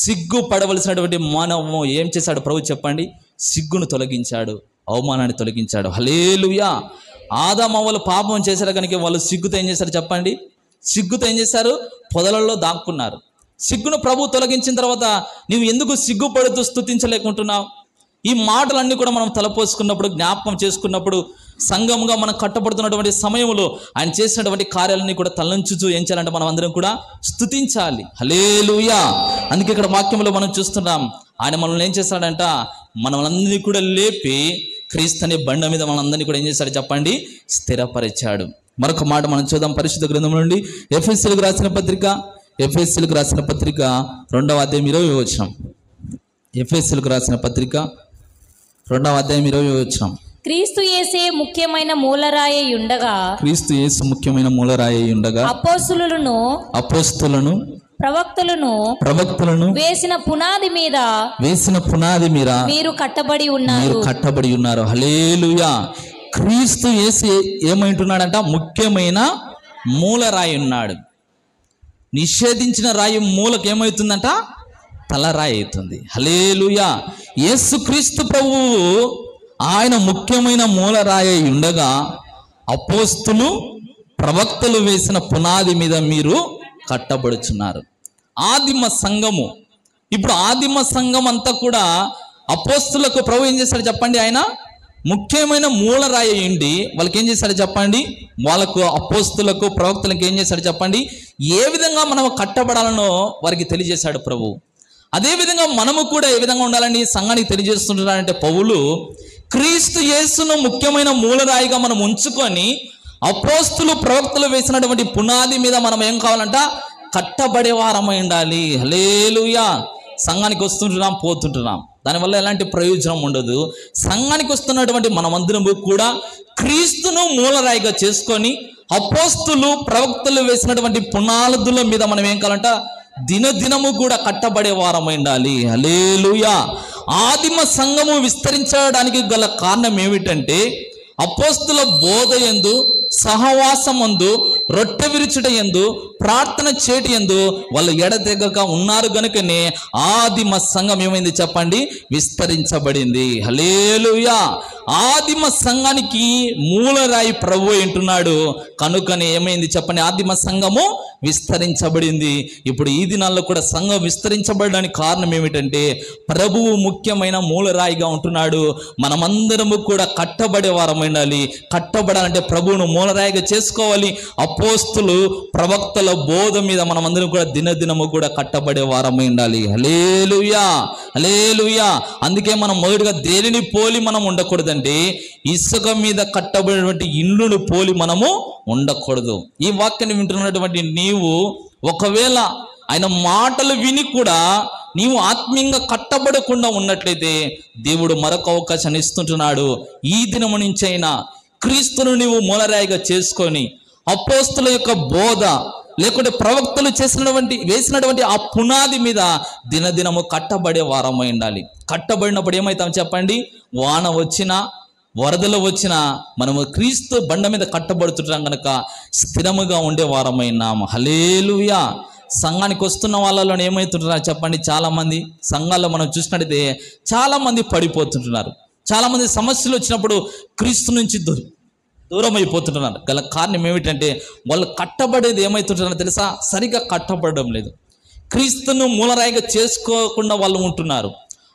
సిగ్గుపడవలసినటువంటి మనము ఏం చేశాడు ప్రభు చెప్పండి? సిగ్గును తొలగించాడు, అవమానాన్ని తొలగించాడు. హల్లెలూయా. ఆదామవ్వలు పాపం చేశారు కనుక వాళ్ళు సిగ్గుతో ఏం చేశారు చెప్పండి? సిగ్గుతో ఏం చేశారు? పొదలలో దాక్కున్నారు. సిగ్గును ప్రభు తొలగించిన తర్వాత నీవు ఎందుకు సిగ్గుపడుతూ స్తుతించలేకుంటున్నావు? ఈ మాటలన్నీ కూడా మనం తలపోసుకున్నప్పుడు, జ్ఞాపకం చేసుకున్నప్పుడు, సంఘముగా మనం కట్టబడుతున్నటువంటి సమయంలో ఆయన చేసినటువంటి కార్యాలన్నీ కూడా తలంచుచూ ఏం చేయాలంటే మనం అందరం కూడా స్తుతించాలి. హల్లెలూయా. అందుకే ఇక్కడ వాక్యంలో మనం చూస్తున్నాం, ఆయన మనల్ని ఏం చేశాడంట? మనల్ని కూడా లేపి క్రీస్తు అనే బండ మీద మనందరినీ కూడా ఏం చేశాడు చెప్పండి? స్థిరపరిచాడు. మరొక మాట మనం చూద్దాం పరిశుద్ధ గ్రంథం నుండి ఎఫెసీయులకు రాసిన పత్రిక 2వ అధ్యాయం 20వ వచనం. ఎఫెసీయులకు రాసిన పత్రిక 2వ అధ్యాయం 20వ వచనం. క్రీస్తు యేసే ముఖ్యమైన మూలరాయి ఉండగా, క్రీస్తు యేసు ముఖ్యమైన మూలరాయి ఉండగా అపోస్తులను ప్రవక్తలను వేసిన పునాది మీద మీరు కట్టబడి ఉన్నారు. హల్లెలూయా. క్రీస్తు యేసు ఏమైంటున్నాడంట? ముఖ్యమైన మూలరాయి ఉన్నాడు. నిషేధించిన రాయి మూలకు ఏమవుతుందంట? తలరాయి అవుతుంది. హల్లెలూయా. యేసు క్రీస్తు ప్రభువు ఆయన ముఖ్యమైన మూలరాయి ఉండగా అపోస్తులు ప్రవక్తలు వేసిన పునాది మీద మీరు కట్టబడుచున్నారు. ఆదిమ సంఘము, ఇప్పుడు ఆదిమ సంఘం అంతా కూడా అపోస్తులకు ప్రభు ఏం చేశాడు చెప్పండి? ఆయన ముఖ్యమైన మూలరాయి ఉండి వాళ్ళకి ఏం చేశాడు చెప్పండి? వాళ్ళకు అపోస్తులకు ప్రవక్తలకు ఏం చేశాడు చెప్పండి? ఏ విధంగా మనం కట్టబడాలనో వారికి తెలియజేశాడు ప్రభు. అదేవిధంగా మనము కూడా ఏ విధంగా ఉండాలని సంఘానికి తెలియజేస్తుంటారంటే పౌలు క్రీస్తు యేసును ముఖ్యమైన మూలరాయిగా మనం ఉంచుకొని అపోస్తులు ప్రవక్తలు వేసినటువంటి పునాది మీద మనం ఏం కావాలంట? కట్టబడే వారమై ఉండాలి. హల్లెలూయా. సంఘానికి వస్తుంటున్నాం, పోతుంటున్నాం, దానివల్ల ఎలాంటి ప్రయోజనం ఉండదు. సంఘానికి వస్తున్నటువంటి మనమందరము కూడా క్రీస్తును మూలరాయిగా చేసుకొని అపోస్తులు ప్రవక్తలు వేసినటువంటి పునాదుల మీద మనం ఏం కావాలంట? దినదినము కూడా కట్టబడే వారమై ఉండాలి. హల్లెలూయా. ఆదిమ సంఘము విస్తరించడానికి గల కారణం ఏమిటంటే అపోస్తుల బోధ యందు, సహవాసమందు, రొట్టె విరుచుట యందు, ప్రార్థన చేటి యందు వాళ్ళు ఎడతెగక ఉన్నారు గనుకనే ఆదిమ సంఘం ఏమైంది చెప్పండి? విస్తరించబడింది. హల్లెలూయా. ఆదిమ సంఘానికి మూలరాయి ప్రభు అంటున్నాడు కనుకనే ఏమైంది చెప్పండి? ఆదిమ సంఘము విస్తరించబడింది. ఇప్పుడు ఈ దినాల్లో కూడా సంఘం విస్తరించబడడానికి కారణం ఏమిటంటే ప్రభువు ముఖ్యమైన మూలరాయిగా ఉంటున్నాడు. మనమందరము కూడా కట్టబడే వారమై ఉండాలి. కట్టబడాలంటే ప్రభువును మూలరాయిగా చేసుకోవాలి. అపోస్తులు ప్రవక్తల బోధ మీద మనమందరం కూడా దినదినము కూడా కట్టబడే వారమై ఉండాలి. హల్లెలూయా. హల్లెలూయా. అందుకే మనం మొదటిగా దేనిని పోలి మనం ఉండకూడదంటే ఇసుక మీద కట్టబడినటువంటి ఇండ్లను పోలి మనము ఉండకూడదు. ఈ వాక్యాన్ని వింటున్నటువంటి నీవు ఒకవేళ ఆయన మాటలు విని కూడా నీవు ఆత్మీయంగా కట్టబడకుండా ఉన్నట్లయితే దేవుడు మరొక అవకాశాన్ని ఇస్తుంటున్నాడు. ఈ దినము నుంచి అయినా క్రీస్తును నీవు మూలరాయిగా చేసుకొని అపోస్తుల యొక్క బోధ లేకుంటే ప్రవక్తలు వేసినటువంటి ఆ పునాది మీద దినదినము కట్టబడే వారమై ఉండాలి. కట్టబడినప్పుడు ఏమవుతాం చెప్పండి? వాన వచ్చినా వరదలు వచ్చినా మనము క్రీస్తు బండ మీద కట్టబడుతుంటాం కనుక స్థిరముగా ఉండే వారమై ఉన్నాము. హల్లెలూయా. సంఘానికి వస్తున్న వాళ్ళలో ఏమవుతుంటున్నారు చెప్పండి? చాలా మంది సంఘాల్లో మనం చూసినట్టయితే చాలా మంది పడిపోతుంటున్నారు. చాలా మంది సమస్యలు వచ్చినప్పుడు క్రీస్తు నుంచి దూరం అయిపోతుంటున్నారు. గల కారణం ఏమిటంటే వాళ్ళు కట్టబడేది ఏమవుతుంటున్నారో తెలుసా? సరిగా కట్టబడడం లేదు. క్రీస్తును మూలరాయిగా చేసుకోకుండా వాళ్ళు ఉంటున్నారు.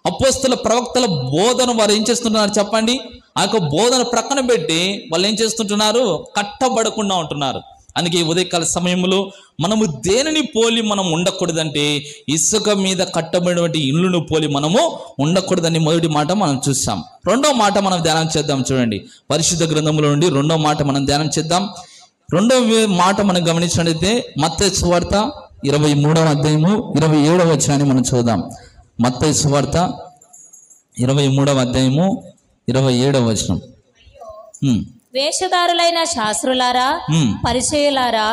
అపోస్తుల ప్రవక్తల బోధన వారు ఏం చేస్తుంటున్నారు చెప్పండి? ఆ యొక్క బోధన ప్రక్కన పెట్టి వాళ్ళు ఏం చేస్తుంటున్నారు? కట్టబడకుండా ఉంటున్నారు. అందుకే ఉదయకాల సమయంలో మనము దేనిని పోలి మనం ఉండకూడదంటే ఇసుక మీద కట్టబడినటువంటి ఇళ్ళను పోలి మనము ఉండకూడదని మొదటి మాట మనం చూసాం. రెండో మాట మనం ధ్యానం చేద్దాం. చూడండి, పరిశుద్ధ గ్రంథంలో నుండి రెండో మాట మనం ధ్యానం చేద్దాం. రెండో మాట మనం గమనించినట్లయితే మత్తయి సువార్త 23వ అధ్యాయము 27వ వచనాన్ని మనం చూద్దాం. మత్తయి సువార్త 23వ అధ్యాయము 27వ వచనం. వేషధారులైన శాస్త్రులారా, పరిసయ్యులారా,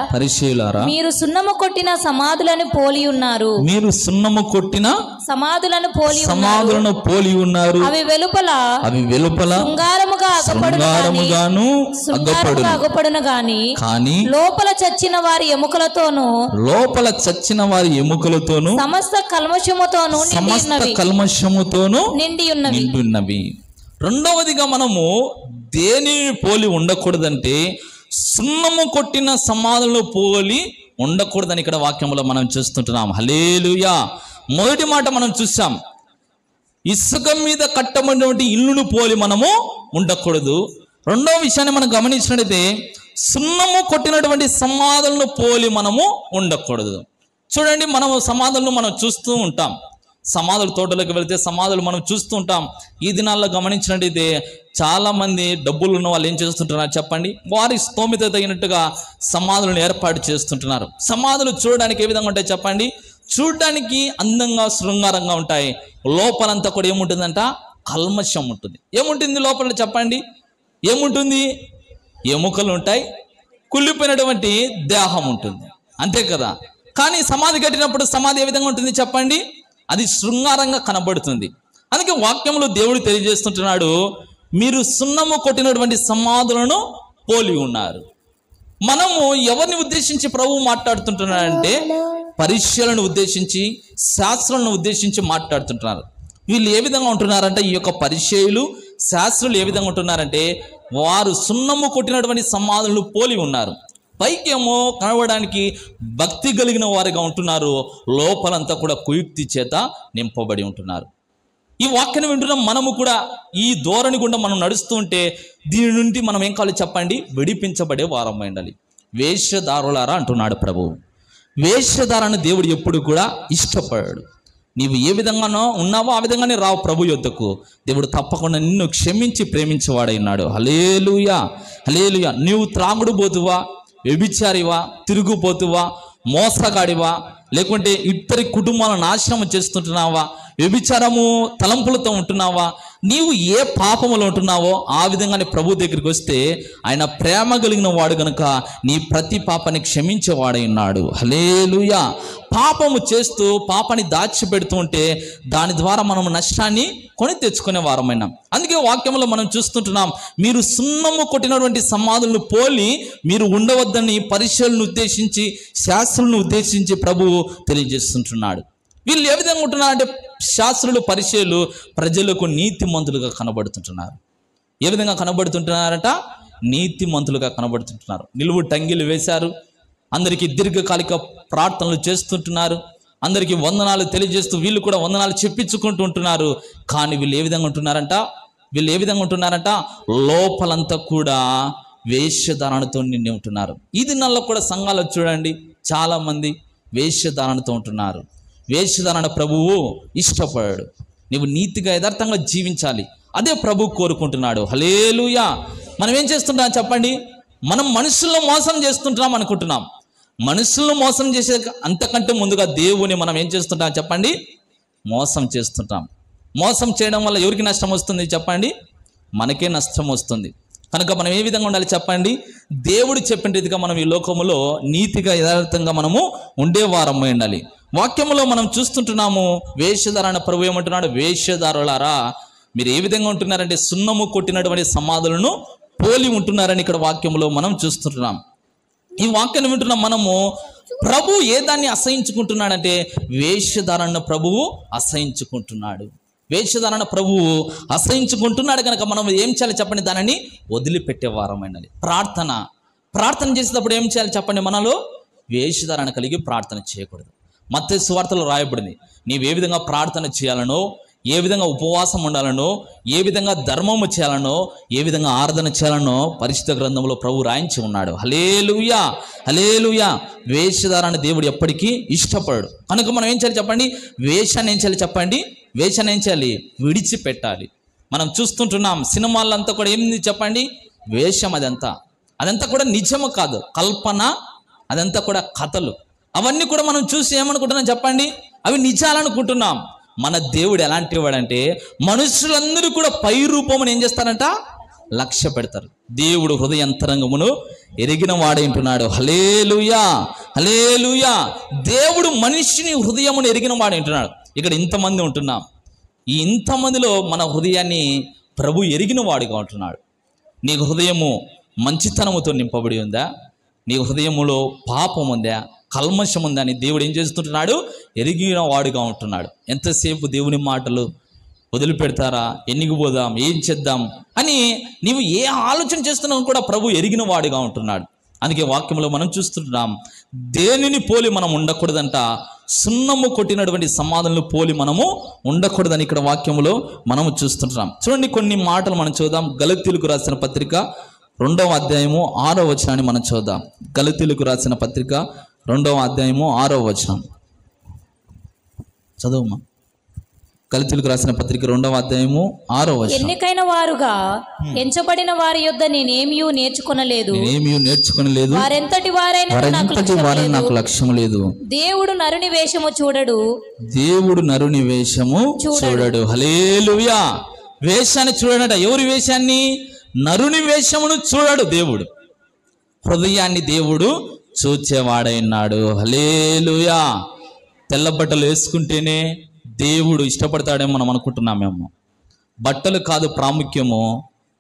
మీరు సున్నము కొట్టిన సమాధులను పోలి ఉన్నారు. మీరు సున్నము కొట్టిన సమాధులను పోలి ఉన్నారు. అవి వెలుపల శృంగారముగాను అగపడును గాని లోపల చచ్చిన వారి ఎముకలతోను సమస్త కల్మషముతోను నిండి ఉన్నవి. రెండవదిగా మనము దేనిని పోలి ఉండకూడదంటే సున్నము కొట్టిన సమాధులను పోలి ఉండకూడదని ఇక్కడ వాక్యంలో మనం చూస్తుంటున్నాం. హల్లెలూయా. మొదటి మాట మనం చూసాం, ఇసుక మీద కట్టబడినటువంటి ఇల్లును పోలి మనము ఉండకూడదు. రెండవ విషయాన్ని మనం గమనించినట్లయితే సున్నము కొట్టినటువంటి సమాధులను పోలి మనము ఉండకూడదు. చూడండి, మనము సమాధులను మనం చూస్తూ ఉంటాం. సమాధుల తోటలోకి వెళితే సమాధులు మనం చూస్తూ ఉంటాం. ఈ దినాల్లో గమనించినట్టయితే చాలా మంది డబ్బులు ఉన్న వాళ్ళు ఏం చేస్తుంటున్నారు చెప్పండి, వారి స్తోమత తగినట్టుగా సమాధులను ఏర్పాటు చేస్తుంటున్నారు. సమాధులు చూడడానికి ఏ విధంగా ఉంటాయి చెప్పండి? చూడడానికి అందంగా శృంగారంగా ఉంటాయి. లోపలంతా కూడా ఏముంటుందంట? కల్మషం ఉంటుంది. ఏముంటుంది లోపల చెప్పండి? ఏముంటుంది? ఎముకలు ఉంటాయి, కుళ్ళిపోయినటువంటి దేహం ఉంటుంది, అంతే కదా. కానీ సమాధి కట్టినప్పుడు సమాధి ఏ విధంగా ఉంటుంది చెప్పండి? అది శృంగారంగా కనబడుతుంది. అందుకే వాక్యంలో దేవుడు తెలియజేస్తుంటున్నాడు, మీరు సున్నము కొట్టినటువంటి సమాధులను పోలి ఉన్నారు. మనము ఎవరిని ఉద్దేశించి ప్రభువు మాట్లాడుతుంటున్నారంటే పరిచయులను ఉద్దేశించి, శాస్త్రులను ఉద్దేశించి మాట్లాడుతుంటున్నారు. వీళ్ళు ఏ విధంగా ఉంటున్నారంటే, ఈ యొక్క పరిచయులు శాస్త్రులు ఏ విధంగా ఉంటున్నారంటే వారు సున్నము కొట్టినటువంటి సమాధులను పోలి ఉన్నారు. పైకేమో కనబడడానికి భక్తి కలిగిన వారిగా ఉంటున్నారు, లోపలంతా కూడా కుయుక్తి చేత నింపబడి ఉంటున్నారు. ఈ వాక్యాన్ని వింటున్నాం. మనము కూడా ఈ ధోరణి గుండా మనం నడుస్తూ ఉంటే దీని నుండి మనం ఏం కావాలి చెప్పండి? విడిపించబడే వారం ఉండాలి. వేషధారులారా అంటున్నాడు ప్రభువు. వేషధారాన్ని దేవుడు ఎప్పుడు కూడా ఇష్టపడాడు. నీవు ఏ విధంగానో ఉన్నావో ఆ విధంగానే రావు ప్రభు యొద్దకు. దేవుడు తప్పకుండా నిన్ను క్షమించి ప్రేమించేవాడై ఉన్నాడు. హల్లెలూయా, హల్లెలూయా. నీవు త్రాగుడు పోతువా, వ్యభిచారివా, తిరుగుపోతువా, మోసగాడివా, లేకుంటే ఇద్దరి కుటుంబాలను నాశనం చేస్తుంటున్నావా, వ్యభిచారము తలంపులతో ఉంటున్నావా, నీవు ఏ పాపములో ఉంటున్నావో ఆ విధంగానే ప్రభు దగ్గరికి వస్తే ఆయన ప్రేమ కలిగిన వాడు కనుక నీ ప్రతి పాపాన్ని క్షమించేవాడై ఉన్నాడు. హల్లెలూయా. పాపము చేస్తూ పాపాన్ని దాచిపెడుతూ ఉంటే దాని ద్వారా మనం నష్టాన్ని కొని తెచ్చుకునే వారమైనాం. అందుకే వాక్యంలో మనం చూస్తుంటున్నాం, మీరు సున్నము కొట్టినటువంటి సమాధులను పోలి మీరు ఉండవద్దని పరిచయులను ఉద్దేశించి, శాస్త్రులను ఉద్దేశించి ప్రభువు తెలియజేస్తుంటున్నాడు. వీళ్ళు ఏ విధంగా ఉంటున్నారంటే శాస్త్రులు పరిచయులు ప్రజలకు నీతిమంతులుగా కనబడుతుంటున్నారు. ఏ విధంగా కనబడుతుంటున్నారట? నీతిమంతులుగా కనబడుతుంటున్నారు. నిలువు టంగిలు వేశారు, అందరికీ దీర్ఘకాలిక ప్రార్థనలు చేస్తుంటున్నారు, అందరికీ వందనాలు తెలియజేస్తూ వీళ్ళు కూడా వందనాలు చెప్పించుకుంటూ ఉంటున్నారు. కానీ వీళ్ళు ఏ విధంగా ఉంటున్నారంట? లోపలంతా కూడా వేషధారణతో నిండి ఉంటున్నారు. ఈ దినాల్లో కూడా సంఘాలు చూడండి, చాలా మంది వేషధారణతో ఉంటున్నారు. వేషధారణ ప్రభువు ఇష్టపడాడు. నీవు నీతిగా యథార్థంగా జీవించాలి, అదే ప్రభు కోరుకుంటున్నాడు. హల్లెలూయా. మనం ఏం చేస్తుంటాం చెప్పండి? మనం మనుషులను మోసం చేస్తుంటున్నాం అనుకుంటున్నాం. మనుషులను మోసం చేసే అంతకంటే ముందుగా దేవుని మనం ఏం చేస్తుంటాం చెప్పండి? మోసం చేస్తుంటాం. మోసం చేయడం వల్ల ఎవరికి నష్టం వస్తుంది చెప్పండి? మనకే నష్టం వస్తుంది. కనుక మనం ఏ విధంగా ఉండాలి చెప్పండి? దేవుడు చెప్పిన రీతిగా మనం ఈ లోకములో నీతిగా యథార్థంగా మనము ఉండేవారమై ఉండాలి. వాక్యములో మనం చూస్తుంటున్నాము, వేషధారణ ప్రభు ఏమంటున్నాడు? వేషధారులారా మీరు ఏ విధంగా ఉంటున్నారంటే సున్నము కొట్టినటువంటి సమాధులను పోలి ఉంటున్నారని ఇక్కడ వాక్యములో మనం చూస్తుంటున్నాం. ఈ వాక్యాన్ని వింటున్నాం మనము. ప్రభు ఏ దాన్ని అసహించుకుంటున్నాడంటే వేషధారణ ప్రభువు అసహించుకుంటున్నాడు. వేషధారణ ప్రభువు అసహించుకుంటున్నాడు కనుక మనం ఏం చేయాలి చెప్పండి? దానిని వదిలిపెట్టే వారమైనది. ప్రార్థన చేసేటప్పుడు ఏం చేయాలి చెప్పండి? మనలో వేషధారణ కలిగి ప్రార్థన చేయకూడదు. మత్తయి సువార్తలో రాయబడింది, నీవు ఏ విధంగా ప్రార్థన చేయాలనో, ఏ విధంగా ఉపవాసం ఉండాలనో, ఏ విధంగా ధర్మము చేయాలనో, ఏ విధంగా ఆరాధన చేయాలనో పరిశుద్ధ గ్రంథంలో ప్రభు రాయించి ఉన్నాడు. హల్లెలూయా, హల్లెలూయా. వేషధారణ దేవుడు ఎప్పటికీ ఇష్టపడడు. కనుక మనం ఏం చేయాలి చెప్పండి? వేషాన్ని ఏం చేయాలి చెప్పండి? వేషాన్ని ఏం చేయాలి? విడిచిపెట్టాలి. మనం చూస్తుంటున్నాం సినిమాలంతా కూడా ఏంది చెప్పండి? వేషం. అదంతా కూడా నిజము కాదు, కల్పన. అదంతా కూడా కథలు. అవన్నీ కూడా మనం చూసి ఏమనుకుంటున్నాం చెప్పండి? అవి నిజాలనుకుంటున్నాం. మన దేవుడు ఎలాంటి వాడంటే మనుషులందరూ కూడా పై రూపమును ఏం చేస్తారంట? లక్ష్య పెడతారు. దేవుడు హృదయంతరంగమును ఎరిగిన వాడేంటున్నాడు. హల్లెలూయా, హల్లెలూయా. దేవుడు మనిషిని హృదయమును ఎరిగిన వాడేంటున్నాడు. ఇక్కడ ఇంతమంది ఉంటున్నాం. ఈ ఇంతమందిలో మన హృదయాన్ని ప్రభు ఎరిగిన వాడిగా ఉంటున్నాడు. నీ హృదయము మంచితనముతో నింపబడి ఉందా? నీ హృదయములో పాపం ఉందా, కల్మషం ఉందా అని దేవుడు ఏం చేస్తుంటున్నాడు? ఎరిగిన వాడుగా ఉంటున్నాడు. ఎంతసేపు దేవుని మాటలు వదిలిపెడతారా, ఎన్నికి పోదాం, ఏం చేద్దాం అని నీవు ఏ ఆలోచన చేస్తున్నావు కూడా ప్రభు ఎరిగిన వాడిగా ఉంటున్నాడు. అందుకే వాక్యంలో మనం చూస్తున్నాం, దేనిని పోలి మనం ఉండకూడదంట, సున్నము కొట్టినటువంటి సమాధులను పోలి మనము ఉండకూడదని ఇక్కడ వాక్యంలో మనము చూస్తుంటున్నాం. చూడండి, కొన్ని మాటలు మనం చూద్దాం. గలతీయులకు రాసిన పత్రిక 2వ అధ్యాయము 6వ వచనాన్ని మనం చూద్దాం. గలతీయులకు రాసిన పత్రిక 2వ అధ్యాయము 6వ వచనం చదువుమా. గలతీయులకు రాసిన పత్రిక 2వ అధ్యాయము 6వ వచనం. ఎన్నికైన వారుగా ఎంచబడిన వారి యొద్ద నేనేమీ నేర్చుకొనలేదు, వారెంతటి వారైనా నాకు లక్ష్యం లేదు. దేవుడు నరుని వేషము చూడడు, హల్లెలూయా. వేషాన్ని చూడడట. ఎవరి వేషాన్ని? నరుని వేషమును చూడడు దేవుడు, హృదయాన్ని దేవుడు చూచేవాడైనాడు. హల్లెలూయా. తెల్ల బట్టలు వేసుకుంటేనే దేవుడు ఇష్టపడతాడేమో మనం అనుకుంటున్నామేమో. బట్టలు కాదు ప్రాముఖ్యము.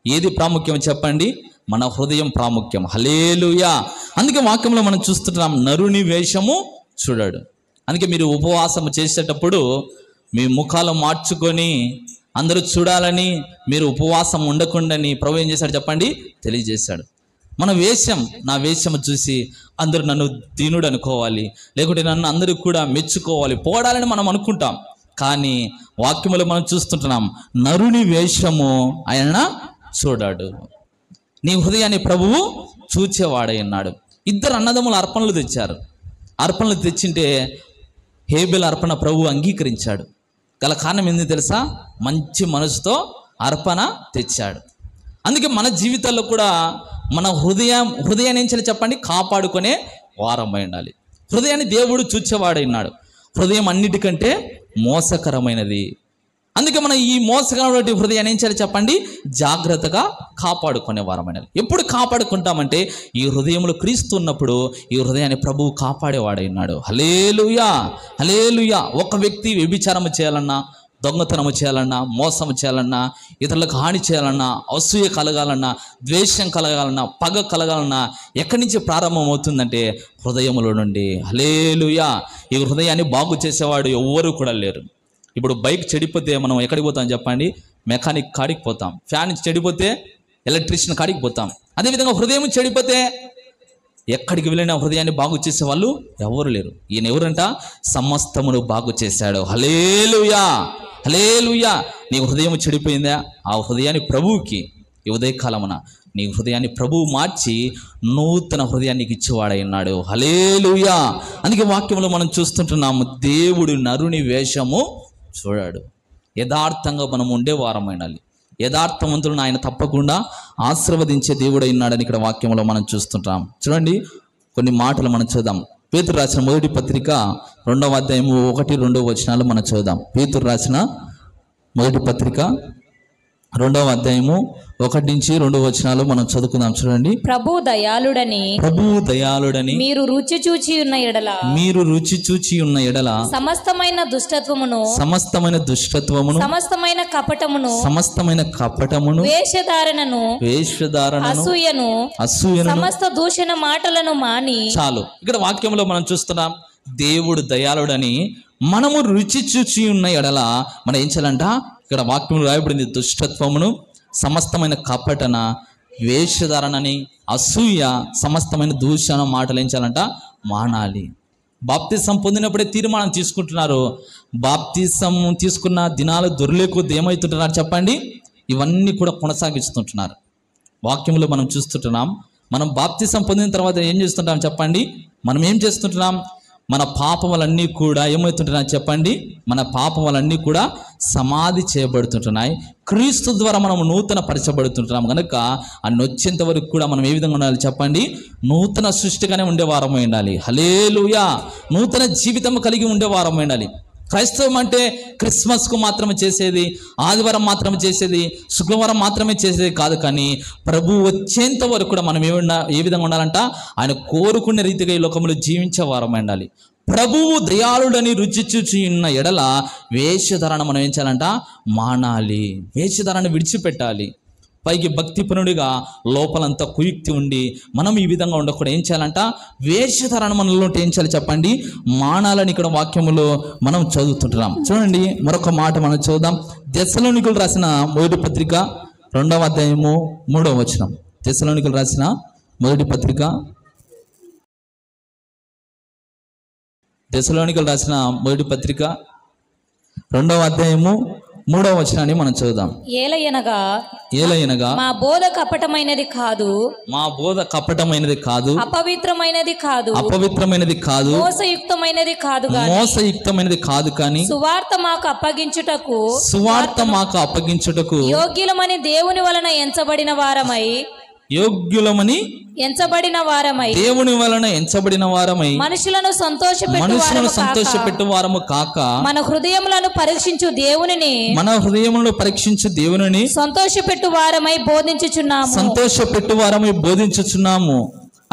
ఏది ప్రాముఖ్యం చెప్పండి? మన హృదయం ప్రాముఖ్యం. హల్లెలూయా. అందుకే వాక్యంలో మనం చూస్తున్నాం, నరుని వేషము చూడడు. అందుకే మీరు ఉపవాసం చేసేటప్పుడు మీ ముఖాలు మార్చుకొని అందరూ చూడాలని మీరు ఉపవాసం ఉండకుండాని ప్రభు ఏం చేశాడు చెప్పండి? తెలియజేశాడు. మన వేషం, నా వేషము చూసి అందరూ నన్ను దీనుడు అనుకోవాలి, లేకుంటే నన్ను అందరూ కూడా మెచ్చుకోవాలి, పోడాలని మనం అనుకుంటాం. కానీ వాక్యములో మనం చూస్తుంటున్నాం, నరుని వేషము ఆయన చూడాడు. నీ హృదయాన్ని ప్రభువు చూచేవాడై ఉన్నాడు. 2 అన్నదమ్ములు అర్పణలు తెచ్చారు. అర్పణలు తెచ్చింటే హేబెల్ అర్పణ ప్రభువు అంగీకరించాడు. గల కారణం ఏంది తెలుసా? మంచి మనసుతో అర్పణ తెచ్చాడు. అందుకే మన జీవితాల్లో కూడా మన హృదయాన్ని ఏం చేయాలి చెప్పండి? కాపాడుకునే వారమై ఉండాలి. హృదయాన్ని దేవుడు చూచేవాడైనాడు. హృదయం అన్నిటికంటే మోసకరమైనది. అందుకే మనం ఈ మోసకరమైన హృదయాన్ని ఏం చేయాలి చెప్పండి? జాగ్రత్తగా కాపాడుకునే వారమైనది. ఎప్పుడు కాపాడుకుంటామంటే ఈ హృదయంలో క్రీస్తు ఉన్నప్పుడు ఈ హృదయాన్ని ప్రభువు కాపాడేవాడైనాడు. హల్లెలూయా, హల్లెలూయా. ఒక వ్యక్తి వ్యభిచారం చేయాలన్నా, దొంగతనము చేయాలన్నా, మోసం చేయాలన్నా, ఇతరులకు హాని చేయాలన్నా, అసూయ కలగాలన్నా, ద్వేషం కలగాలన్నా, పగ కలగాలన్నా ఎక్కడి నుంచి ప్రారంభం అవుతుందంటే హృదయంలో నుండి. హల్లెలూయా. ఈ హృదయాన్ని బాగు చేసేవాడు ఎవ్వరూ కూడా లేరు. ఇప్పుడు బైక్ చెడిపోతే మనం ఎక్కడికి పోతాం చెప్పండి? మెకానిక్ కాడికి పోతాం. ఫ్యాన్ చెడిపోతే ఎలక్ట్రీషియన్ కాడికి పోతాం. అదేవిధంగా హృదయం చెడిపోతే ఎక్కడికి వెళ్ళినా హృదయాన్ని బాగు చేసే వాళ్ళు ఎవరు లేరు. ఈయన ఎవరంట? సమస్తమును బాగు చేశాడు. హల్లెలూయా, హల్లెలూయా. నీ హృదయం చెడిపోయిందా? ఆ హృదయాన్ని ప్రభువుకి ఈ ఉదయకాలమున నీ హృదయాన్ని ప్రభువు మార్చి నూతన హృదయానికి ఇచ్చేవాడై ఉన్నాడు. హల్లెలూయా. అందుకే వాక్యంలో మనం చూస్తుంటున్నాము, దేవుడు నరుని వేషము చూడాడు. యథార్థంగా మనం ఉండే వారమైనాలి. యథార్థవంతులను ఆయన తప్పకుండా ఆశీర్వదించే దేవుడై ఉన్నాడని ఇక్కడ వాక్యంలో మనం చూస్తుంటాం. చూడండి, కొన్ని మాటలు మనం చూద్దాం. పేతురు రాసిన మొదటి పత్రిక 2వ అధ్యాయము 1-2 వచనాలు మనం చూద్దాం. పేతురు రాసిన మొదటి పత్రిక 2వ అధ్యాయము 1-2 వచనాలు మనం చదువుకుందాం. చూడండి. ప్రభువు దయాళుడని మీరు రుచి చూచి ఉన్న ఎడల సమస్తమైన దుష్టత్వమును సమస్తమైన కపటమును వేషధారణను అసూయను సమస్త దూషణ మాటలను మాని. చాలు. ఇక్కడ వాక్యంలో మనం చూస్తున్నాం, దేవుడు దయాళుడని మనము రుచి చూచి ఉన్న ఎడల మనం ఏం చేయాలంట? ఇక్కడ వాక్యంలో రాయబడింది, దుష్టత్వమును, సమస్తమైన కపటన, వేషధారణని, అసూయ, సమస్తమైన దూషణ మాటలు ఏం చేయాలంట? మానాలి. బాప్తిసం పొందినప్పుడే తీర్మానం తీసుకుంటున్నారు. బాప్తిసం తీసుకున్న దినాలు దొరలేకొద్ది ఏమవుతుంటున్నారు చెప్పండి? ఇవన్నీ కూడా కొనసాగిస్తుంటున్నారు. వాక్యంలో మనం చూస్తుంటున్నాం, మనం బాప్తిసం పొందిన తర్వాత ఏం చేస్తుంటాం చెప్పండి? మనం ఏం చేస్తుంటున్నాం? మన పాపములన్నీ కూడా ఏమవుతుంటున్నాయి చెప్పండి? మన పాపములన్నీ కూడా సమాధి చేయబడుతుంటున్నాయి. క్రీస్తు ద్వారా మనం నూతన పరచబడుతుంటున్నాం కనుక అన్ని వచ్చేంత వరకు కూడా మనం ఏ విధంగా ఉండాలి చెప్పండి? నూతన సృష్టిగానే ఉండేవారమై ఉండాలి. హల్లెలూయా. నూతన జీవితం కలిగి ఉండేవారమై ఉండాలి. క్రైస్తవం అంటే క్రిస్మస్కు మాత్రమే చేసేది, ఆదివారం మాత్రమే చేసేది, శుక్రవారం మాత్రమే చేసేది కాదు. కానీ ప్రభు వచ్చేంత వరకు కూడా మనం ఏ విధంగా ఉండాలంట? ఆయన కోరుకునే రీతిగా ఈ లోకంలో జీవించే వారమై ఉండాలి. ప్రభువు దయాళుడని రుచి చూచి ఉన్న ఎడల వేషధారణ మనం ఏం చేయాలంట? మానాలి. వేషధారణ విడిచిపెట్టాలి. పైకి భక్తిపరుడిగా లోపలంతా కుయుక్తి ఉండి మనం ఈ విధంగా ఉండకూడదు. ఏం చేయాలంట? వేషధారణ మనలో ఏం చేయాలి చెప్పండి? మానాలని ఇక్కడ వాక్యములో మనం చదువుతుంటున్నాం. చూడండి, మరొక మాట మనం చూద్దాం. తెస్సలోనికీయులు రాసిన మొదటి పత్రిక 2వ అధ్యాయము 3వ వచనం. తెస్సలోనికీయులు రాసిన మొదటి పత్రిక, తెస్సలోనికీయులు రాసిన మొదటి పత్రిక 2వ అధ్యాయము 3వ వచనాన్ని మనం చదువుదాం. ఏలయనగా మా బోధ కపటమైనది కాదు, మా బోధ కపటమైనది కాదు, అపవిత్రమైనది కాదు, అపవిత్రమైనది కాదు, మోసయుక్తమైనది కాదు, మోసయుక్తమైనది కాదు కానీ సువార్త మాకు అప్పగించుటకు యోగ్యులమని దేవుని వలన ఎంచబడిన వారమై దేవుని వలన ఎంచబడిన వారమై మనుషులను సంతోషపెట్టు వారము కాక మన హృదయములను పరీక్షించు దేవునిని సంతోషపెట్టు వారమై బోధించుచున్నాము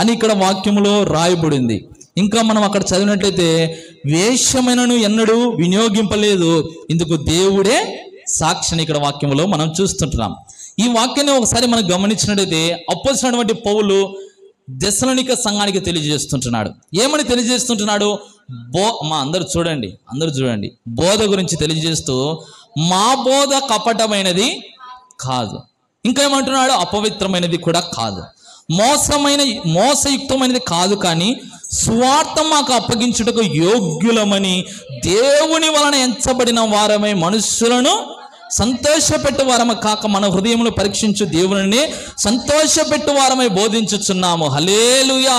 అని ఇక్కడ వాక్యములో రాయబడింది. ఇంకా మనం అక్కడ చదివినట్లయితే వేషమైనను ఎన్నడూ వినియోగింపలేదు, ఇందుకు దేవుడే సాక్షిని ఇక్కడ వాక్యములో మనం చూస్తుంటున్నాం. ఈ వాక్యాన్ని ఒకసారి మనం గమనించినట్లయితే అపోస్తలుడైనటువంటి పౌలు తెస్సలోనిక సంఘానికి తెలియజేస్తుంటున్నాడు. ఏమని తెలియజేస్తుంటున్నాడు? అందరూ చూడండి, బోధ గురించి తెలియజేస్తూ మా బోధ కపటమైనది కాదు, ఇంకా ఏమంటున్నాడు? అపవిత్రమైనది కూడా కాదు, మోసయుక్తమైనది కాదు కానీ సువార్త మాకు అప్పగించుటకు యోగ్యులమని దేవుని వలన ఎంచబడిన వారమై మనుషులను సంతోషపెట్టు వారము కాక మన హృదయమును పరీక్షించు దేవుని సంతోషపెట్టు వారమై బోధించుచున్నాము. హల్లెలూయా.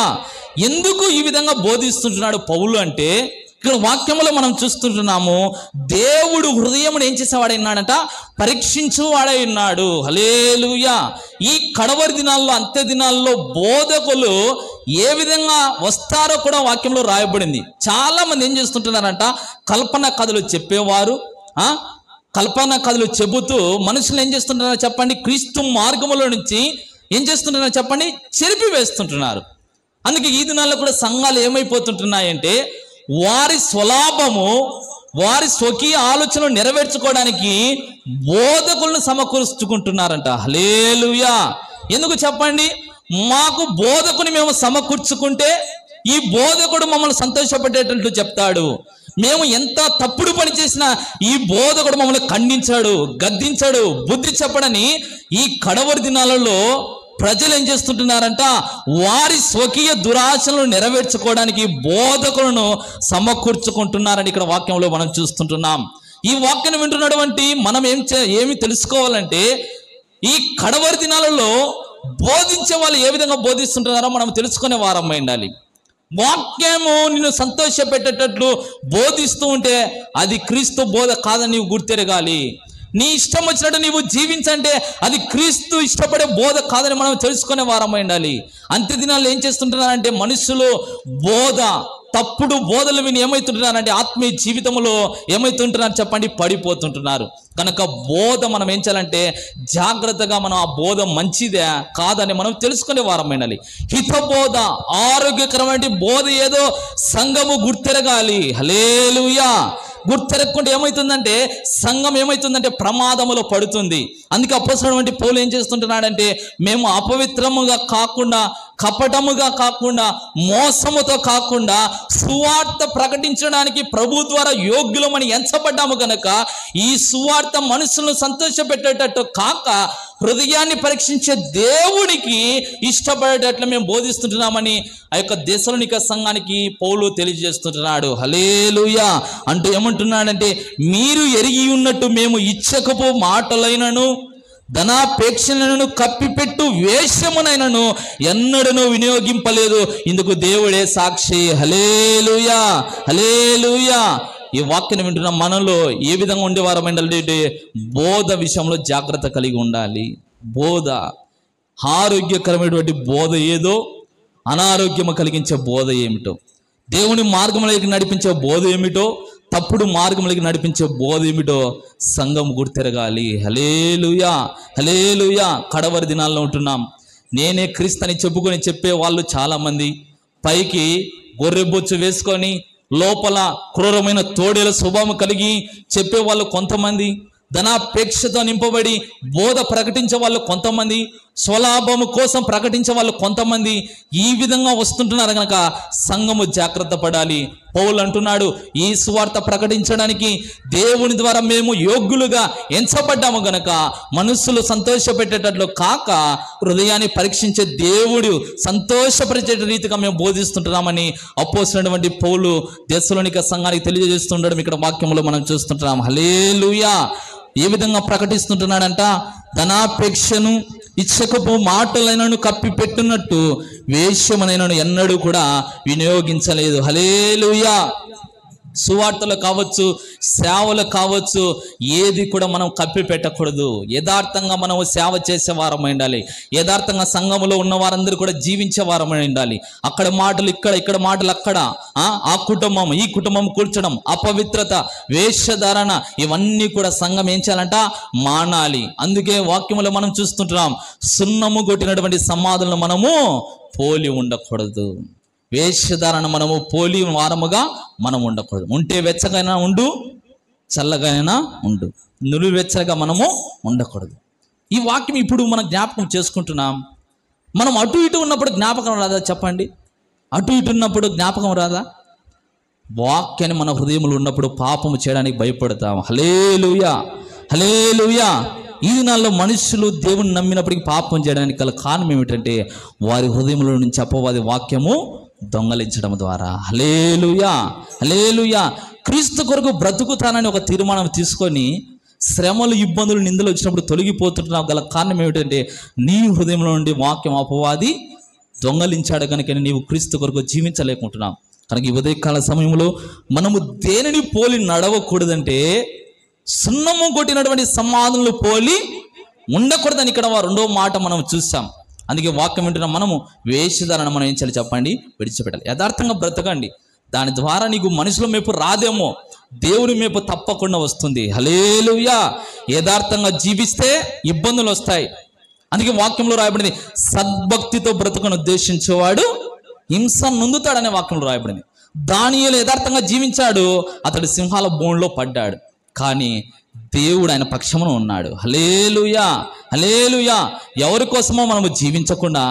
ఎందుకు ఈ విధంగా బోధిస్తుంటున్నాడు పౌలు అంటే, ఇక్కడ వాక్యములో మనం చూస్తుంటున్నాము, దేవుడు హృదయమును ఏం చేసేవాడైనాడంట? పరీక్షించువాడై ఉన్నాడు. హల్లెలూయా. ఈ కడవరి దినాల్లో, అంత్య దినాల్లో బోధకులు ఏ విధంగా వస్తారో కూడా వాక్యంలో రాయబడింది. చాలా మంది ఏం చేస్తుంటున్నారంట? కల్పన కథలు చెప్పేవారు, కల్పన కథలు చెబుతూ మనుషులు ఏం చేస్తుంటున్నారో చెప్పండి? క్రీస్తు మార్గములో నుంచి ఏం చేస్తుంటున్నారో చెప్పండి? చెరిపి వేస్తుంటున్నారు. అందుకే ఈ దినాల్లో కూడా సంఘాలు ఏమైపోతుంటున్నాయంటే, వారి స్వలాభము, వారి స్వకీయ ఆలోచనలు నెరవేర్చుకోవడానికి బోధకులను సమకూర్చుకుంటున్నారంట. హల్లెలూయా. ఎందుకు చెప్పండి? మాకు బోధకుని మేము సమకూర్చుకుంటే ఈ బోధకుడు మమ్మల్ని సంతోషపెట్టేటట్టు చెప్తాడు. మేము ఎంత తప్పుడు పని చేసినా ఈ బోధకుడు మమ్మల్ని ఖండించాడు, గద్దించాడు, బుద్ధి చెప్పడని ఈ కడవరి దినాలలో ప్రజలు ఏం చేస్తుంటున్నారంట? వారి స్వకీయ దురాశలను నెరవేర్చుకోవడానికి బోధకులను సమకూర్చుకుంటున్నారని ఇక్కడ వాక్యంలో మనం చూస్తుంటున్నాం. ఈ వాక్యాన్ని వింటున్నటువంటి మనం ఏమి తెలుసుకోవాలంటే, ఈ కడవరి దినాలలో బోధించే వాళ్ళు ఏ విధంగా బోధిస్తుంటున్నారో మనం తెలుసుకునే వారమై ఉండాలి. వాక్యము నిన్ను సంతోషపెట్టేటట్లు బోధిస్తూ ఉంటే అది క్రీస్తు బోధ కాదని నీవు గుర్తెరగాలి. నీ ఇష్టం వచ్చినట్టు నీవు జీవించంటే అది క్రీస్తు ఇష్టపడే బోధ కాదని మనం తెలుసుకునే వారమై ఉండాలి. అంత్య దినాల్లో ఏం చేస్తుంటున్నారంటే, మనుషులు బోధ, తప్పుడు బోధలు విని ఏమైతుంటున్నారంటే ఆత్మీయ జీవితంలో ఏమైతుంటున్నారు చెప్పండి? పడిపోతుంటున్నారు. కనుక బోధ మనం ఏం చేయాలంటే జాగ్రత్తగా మనం ఆ బోధ మంచిదే కాదని మనం తెలుసుకునే వారమైనాలి. హితబోధ, ఆరోగ్యకరమైన బోధ ఏదో సంఘము గుర్తెరగాలి. హల్లెలూయా. గుర్తెరగకుండా ఏమవుతుందంటే సంఘం ఏమవుతుందంటే ప్రమాదములో పడుతుంది. అందుకే అపోస్తలుడైనటువంటి పౌలు ఏం చేస్తుంటున్నాడంటే, మేము అపవిత్రముగా కాకుండా, కపటముగా కాకుండా, మోసముతో కాకుండా సువార్త ప్రకటించడానికి ప్రభు ద్వారా యోగ్యులమని ఎంచబడ్డాము కనుక ఈ సువార్త మనుషులను సంతోషపెట్టేటట్టు కాక హృదయాన్ని పరీక్షించే దేవునికి ఇష్టపడేటట్లు మేము బోధిస్తుంటున్నామని ఆ యొక్క తెస్సలోనిక సంఘానికి పౌలు తెలియజేస్తుంటున్నాడు. హల్లెలూయా. అంటూ ఏమంటున్నాడంటే, మీరు ఎరిగి ఉన్నట్టు మేము ఇచ్చకపు మాటలైనను ధనాపేక్షలను కప్పిపెట్టు వేషమునైనను ఎన్నడూ వినియోగింపలేదు, ఇందుకు దేవుడే సాక్షి. హల్లెలూయా. హల్లెలూయా. ఈ వాక్యాన్ని వింటున్న మనలో ఏ విధంగా ఉండేవారమైందంటే బోధ విషయంలో జాగ్రత్త కలిగి ఉండాలి. బోధ ఆరోగ్యకరమైనటువంటి బోధ ఏదో, అనారోగ్యము కలిగించే బోధ ఏమిటో, దేవుని మార్గంలోకి నడిపించే బోధ ఏమిటో, తప్పుడు మార్గంలోకి నడిపించే బోధ ఏమిటో సంఘం గుర్తెరగాలి. హల్లెలూయా. హల్లెలూయా. కడవరి దినాల్లో ఉంటున్నాం. నేనే క్రీస్తుని చెప్పుకొని చెప్పే వాళ్ళు చాలామంది, పైకి గొర్రెబొచ్చు వేసుకొని లోపల క్రూరమైన తోడేల స్వభావం కలిగి చెప్పేవాళ్ళు కొంతమంది, ధనాపేక్షతో నింపబడి బోధ ప్రకటించే వాళ్ళు కొంతమంది, స్వలాభము కోసం ప్రకటించే వాళ్ళు కొంతమంది ఈ విధంగా వస్తుంటున్నారు కనుక సంఘము జాగ్రత్త పడాలి. పౌలు అంటున్నాడు, ఈ సువార్త ప్రకటించడానికి దేవుని ద్వారా మేము యోగ్యులుగా ఎంచబడ్డాము గనక మనస్సులు సంతోషపెట్టేటట్లు కాక హృదయాన్ని పరీక్షించే దేవుడు సంతోషపరిచే రీతిగా మేము బోధిస్తుంటున్నామని అపోస్తలుడైనటువంటి పౌలు దెస్సలోనిక సంఘానికి తెలియజేస్తుండడం ఇక్కడ వాక్యంలో మనం చూస్తుంటున్నాం. హల్లెలూయా. ఏ విధంగా ప్రకటిస్తుంటున్నాడంట? ధనాపేక్షను ఇచ్చకపు మాటలైనను కప్పి పెట్టున్నట్టు వేశ్యమనైనను ఎన్నడూ కూడా వినియోగించలేదు. హల్లెలూయా. సువార్తలు కావచ్చు, సేవలు కావచ్చు, ఏది కూడా మనం కప్పి పెట్టకూడదు. యథార్థంగా మనం సేవ చేసే వారమై ఉండాలి. యథార్థంగా సంఘములో ఉన్న వారందరూ కూడా జీవించే వారమై ఉండాలి. అక్కడ మాటలు ఇక్కడ, ఇక్కడ మాటలు అక్కడ, ఆ కుటుంబం ఈ కుటుంబం కూర్చడం, అపవిత్రత, వేషధారణ, ఇవన్నీ కూడా సంఘం ఏం చేయాలంట? మానాలి. అందుకే వాక్యములో మనం చూస్తుంటున్నాం, సున్నము కొట్టినటువంటి సమాధులను మనము పోలి ఉండకూడదు. వేషధారణ మనము పోలి వారముగా మనం ఉండకూడదు. ఉంటే వెచ్చగైనా ఉండు, చల్లగైనా ఉండు, నులివెచ్చగా మనము ఉండకూడదు. ఈ వాక్యం ఇప్పుడు మనం జ్ఞాపకం చేసుకుంటున్నాం. మనం అటు ఇటు ఉన్నప్పుడు జ్ఞాపకం రాదా? చెప్పండి. అటు ఇటు ఉన్నప్పుడు జ్ఞాపకం రాదా? వాక్యాన్ని మన హృదయంలో ఉన్నప్పుడు పాపము చేయడానికి భయపడతాం. హల్లెలూయా, హల్లెలూయా. ఈ దినాల్లో మనుషులు దేవుని నమ్మినప్పటికీ పాపం చేయడానికి గల కారణం ఏమిటంటే వారి హృదయంలో నుంచి అపవాది వాక్యము దొంగలించడం ద్వారా. హల్లెలూయా, హల్లెలూయా. క్రీస్తు కొరకు బ్రతుకుతానని ఒక తీర్మానం తీసుకొని శ్రమలు, ఇబ్బందులు, నిందలు వచ్చినప్పుడు తొలగిపోతుంటున్నావు గల కారణం ఏమిటంటే నీ హృదయంలో నుండి వాక్యం అపవాది దొంగలించాడు కనుక నీవు క్రీస్తు కొరకు జీవించలేకుంటున్నావు. కనుక ఈ ఉదయకాల సమయంలో మనము దేనిని పోలి నడవకూడదంటే సున్నము కొట్టినటువంటి సమాధులను పోలి ఉండకూడదని ఇక్కడ రెండో మాట మనం చూసాం. అందుకే వాక్యం వింటున్నాం, మనము వేషధారణ మనం ఏం చేయాలి చెప్పండి? విడిచిపెట్టాలి. యథార్థంగా బ్రతకండి. దాని ద్వారా నీకు మనుషుల మేపు రాదేమో, దేవుని మేపు తప్పకుండా వస్తుంది. హల్లెలూయా. యథార్థంగా జీవిస్తే ఇబ్బందులు వస్తాయి. అందుకే వాక్యంలో రాయబడింది, సద్భక్తితో బ్రతుకును ఉద్దేశించేవాడు హింస నొందుతాడనే వాక్యంలో రాయబడింది. దానియేలు యథార్థంగా జీవించాడు, అతడు సింహాల బోన్లో పడ్డాడు, కానీ దేవుడు ఆయన పక్షమున ఉన్నాడు. హల్లెలూయా, హల్లెలూయా. ఎవరి కోసమో మనము జీవించకుండా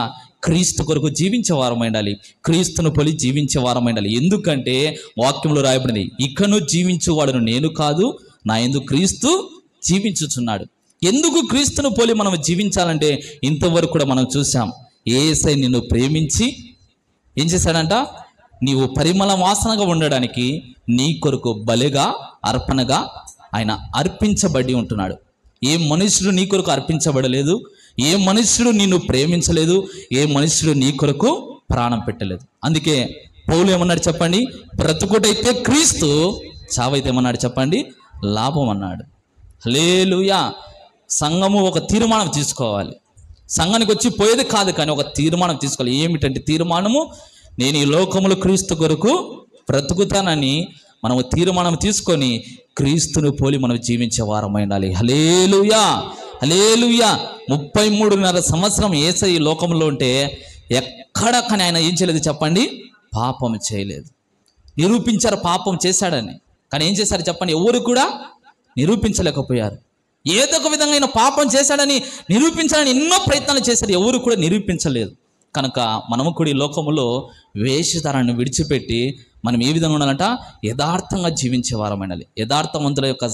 క్రీస్తు కొరకు జీవించే వారమై ఉండాలి. క్రీస్తును పోలి జీవించే వారమై ఉండాలి. ఎందుకంటే వాక్యంలో రాయబడింది, ఇకను జీవించువాడును నేను కాదు, నా యందు క్రీస్తు జీవించుచున్నాడు. ఎందుకు క్రీస్తును పోలి మనం జీవించాలంటే ఇంతవరకు కూడా మనం చూసాం, యేసయ్య నిన్ను ప్రేమించి ఏం చేశాడంట? నీవు పరిమళ వాసనగా ఉండడానికి నీ కొరకు బలిగా, అర్పణగా ఆయన అర్పించబడి ఉంటున్నాడు. ఏ మనుష్యుడు నీ కొరకు అర్పించబడలేదు, ఏ మనుష్యుడు నిన్ను ప్రేమించలేదు, ఏ మనుష్యుడు నీ కొరకు ప్రాణం పెట్టలేదు. అందుకే పౌలు ఏమన్నాడు చెప్పండి? బ్రతుకుటైతే క్రీస్తు, చావైతే ఏమన్నాడు చెప్పండి? లాభం అన్నాడు. హల్లెలూయా. సంఘము ఒక తీర్మానం తీసుకోవాలి. సంఘానికి వచ్చి పోయేది కాదు, కానీ ఒక తీర్మానం తీసుకోవాలి. ఏమిటంటే తీర్మానము, నేను ఈ లోకములో క్రీస్తు కొరకు బ్రతుకుతానని మనము తీర్మానం తీసుకొని క్రీస్తును పోలి మనం జీవించే వారమై ఉండాలి. హల్లెలూయా, హల్లెలూయా. 33.5 సంవత్సరం యేసయ్య ఈ లోకంలో ఉంటే ఎక్కడ కానీ ఆయన ఏం చేయలేదు చెప్పండి? పాపం చేయలేదు. నిరూపించారు పాపం చేశాడని, కానీ ఏం చేశారు చెప్పండి? ఎవరు కూడా నిరూపించలేకపోయారు. ఏదో ఒక విధంగా ఆయన పాపం చేశాడని నిరూపించాలని ఎన్నో ప్రయత్నాలు చేశారు, ఎవరు కూడా నిరూపించలేదు. కనుక మనము కూడా ఈ లోకములో వేషధారాన్ని విడిచిపెట్టి మనం ఏ విధంగా ఉండాలంట? యథార్థంగా జీవించే వారమైనాలి. యథార్థవంతుల యొక్క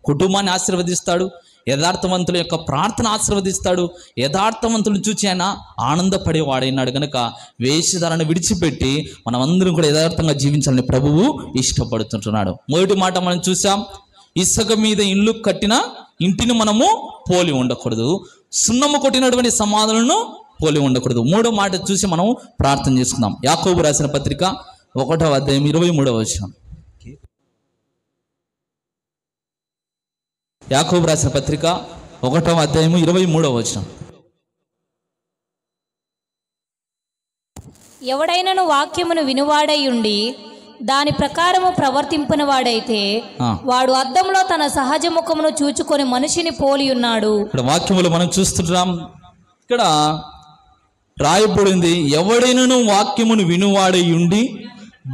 కుటుంబాన్ని ఆశీర్వదిస్తాడు, యథార్థవంతుల యొక్క ప్రార్థన ఆశీర్వదిస్తాడు, యథార్థవంతులను చూచి ఆయన ఆనందపడేవాడైనాడు. కనుక వేషధారాన్ని విడిచిపెట్టి మనం అందరం కూడా యథార్థంగా జీవించాలని ప్రభువు ఇష్టపడుతుంటున్నాడు. మొదటి మాట మనం చూసాం, ఇసుక మీద ఇల్లు కట్టిన ఇంటిని మనము పోలి ఉండకూడదు, సున్నము కొట్టినటువంటి సమాధులను పోలి ఉండకూడదు. మూడో మాట చూసి మనం ప్రార్థన చేసుకుందాం. యాకోబు రాసిన పత్రిక 1వ అధ్యాయం 23వ వచనం. యాకోబు రాసిన పత్రిక 1వ అధ్యాయం 23వ వచనం. ఎవడైనను వాక్యమును వినువాడై ఉండి దాని ప్రకారము ప్రవర్తింపున వాడైతే వాడు అద్దంలో తన సహజ ముఖమును చూచుకొని మనిషిని పోలి ఉన్నాడు. ఇక్కడ వాక్యములు మనం చూస్తుంటాం. ఇక్కడ రాయబడింది, ఎవడైనను వాక్యమును వినువాడై ఉండి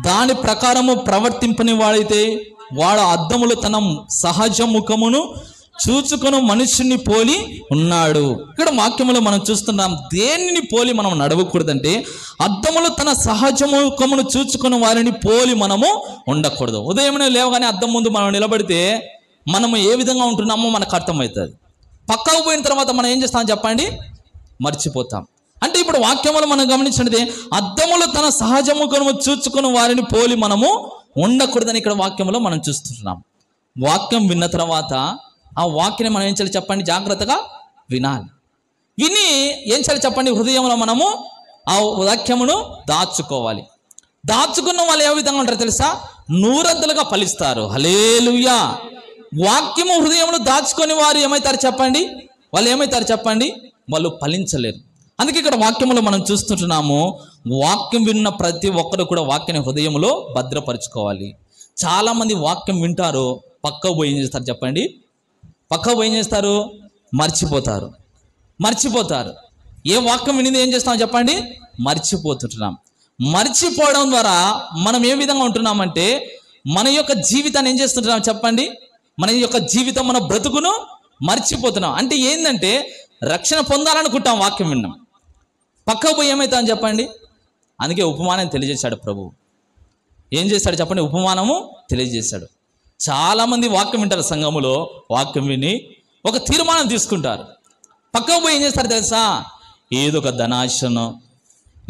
దాని ప్రకారము ప్రవర్తింపని వాడైతే వాడు అద్దములో తన సహజ ముఖమును చూచుకొను మనుషుని పోలి ఉన్నాడు. ఇక్కడ వాక్యములో మనం చూస్తున్నాం, దేనిని పోలి మనం నడవకూడదంటే అద్దములో తన సహజముఖమును చూచుకుని వారిని పోలి మనము ఉండకూడదు. ఉదయమే లేవగానే అద్దం ముందు మనం నిలబడితే మనము ఏ విధంగా ఉంటున్నామో మనకు అర్థమవుతుంది. పక్కకు పోయిన తర్వాత మనం ఏం చేస్తాం చెప్పండి, మర్చిపోతాం. అంటే ఇప్పుడు వాక్యములు మనం గమనించినది, అద్దములో తన సహజముఖము చూచుకుని వారిని పోలి మనము ఉండకూడదని ఇక్కడ వాక్యంలో మనం చూస్తున్నాం. వాక్యం విన్న తర్వాత ఆ వాక్యాన్ని మనం ఏం చేయాలి చెప్పండి, జాగ్రత్తగా వినాలి. విని ఏం చేయాలి చెప్పండి, హృదయంలో మనము ఆ వాక్యమును దాచుకోవాలి. దాచుకున్న వాళ్ళు ఏ విధంగా ఉంటారు తెలుసా, నూరంతలుగా ఫలిస్తారు. హల్లెలూయా. వాక్యము హృదయంలో దాచుకొని వారు ఏమవుతారు చెప్పండి, వాళ్ళు ఏమవుతారు చెప్పండి, వాళ్ళు ఫలించలేరు. అందుకే ఇక్కడ వాక్యములో మనం చూస్తుంటున్నాము, వాక్యం విన్న ప్రతి ఒక్కరు కూడా వాక్యాన్ని హృదయంలో భద్రపరచుకోవాలి. చాలామంది వాక్యం వింటారు, పక్కకు పోయి ఏం చేస్తారు చెప్పండి, పక్కకు పోయి ఏం చేస్తారు, మర్చిపోతారు. ఏ వాక్యం వినింది ఏం చేస్తాం చెప్పండి, మర్చిపోతుంటున్నాం. మర్చిపోవడం ద్వారా మనం ఏ విధంగా ఉంటున్నామంటే మన యొక్క జీవితాన్ని ఏం చేస్తుంటున్నాం చెప్పండి, మన యొక్క జీవితం, మన బ్రతుకును మర్చిపోతున్నాం. అంటే ఏంటంటే రక్షణ పొందాలనుకుంటాం, వాక్యం విన్నాం, పక్కకు పోయి ఏమవుతాం చెప్పండి. అందుకే ఉపమానం తెలియజేశాడు ప్రభు. ఏం చేశాడు చెప్పండి, ఉపమానము తెలియజేశాడు. చాలామంది వాక్యం వింటారు, సంఘములో వాక్యం విని ఒక తీర్మానం తీసుకుంటారు. పక్కకు పోయి ఏం చేస్తారు తెలుసా, ఏదో ఒక ధనాశనో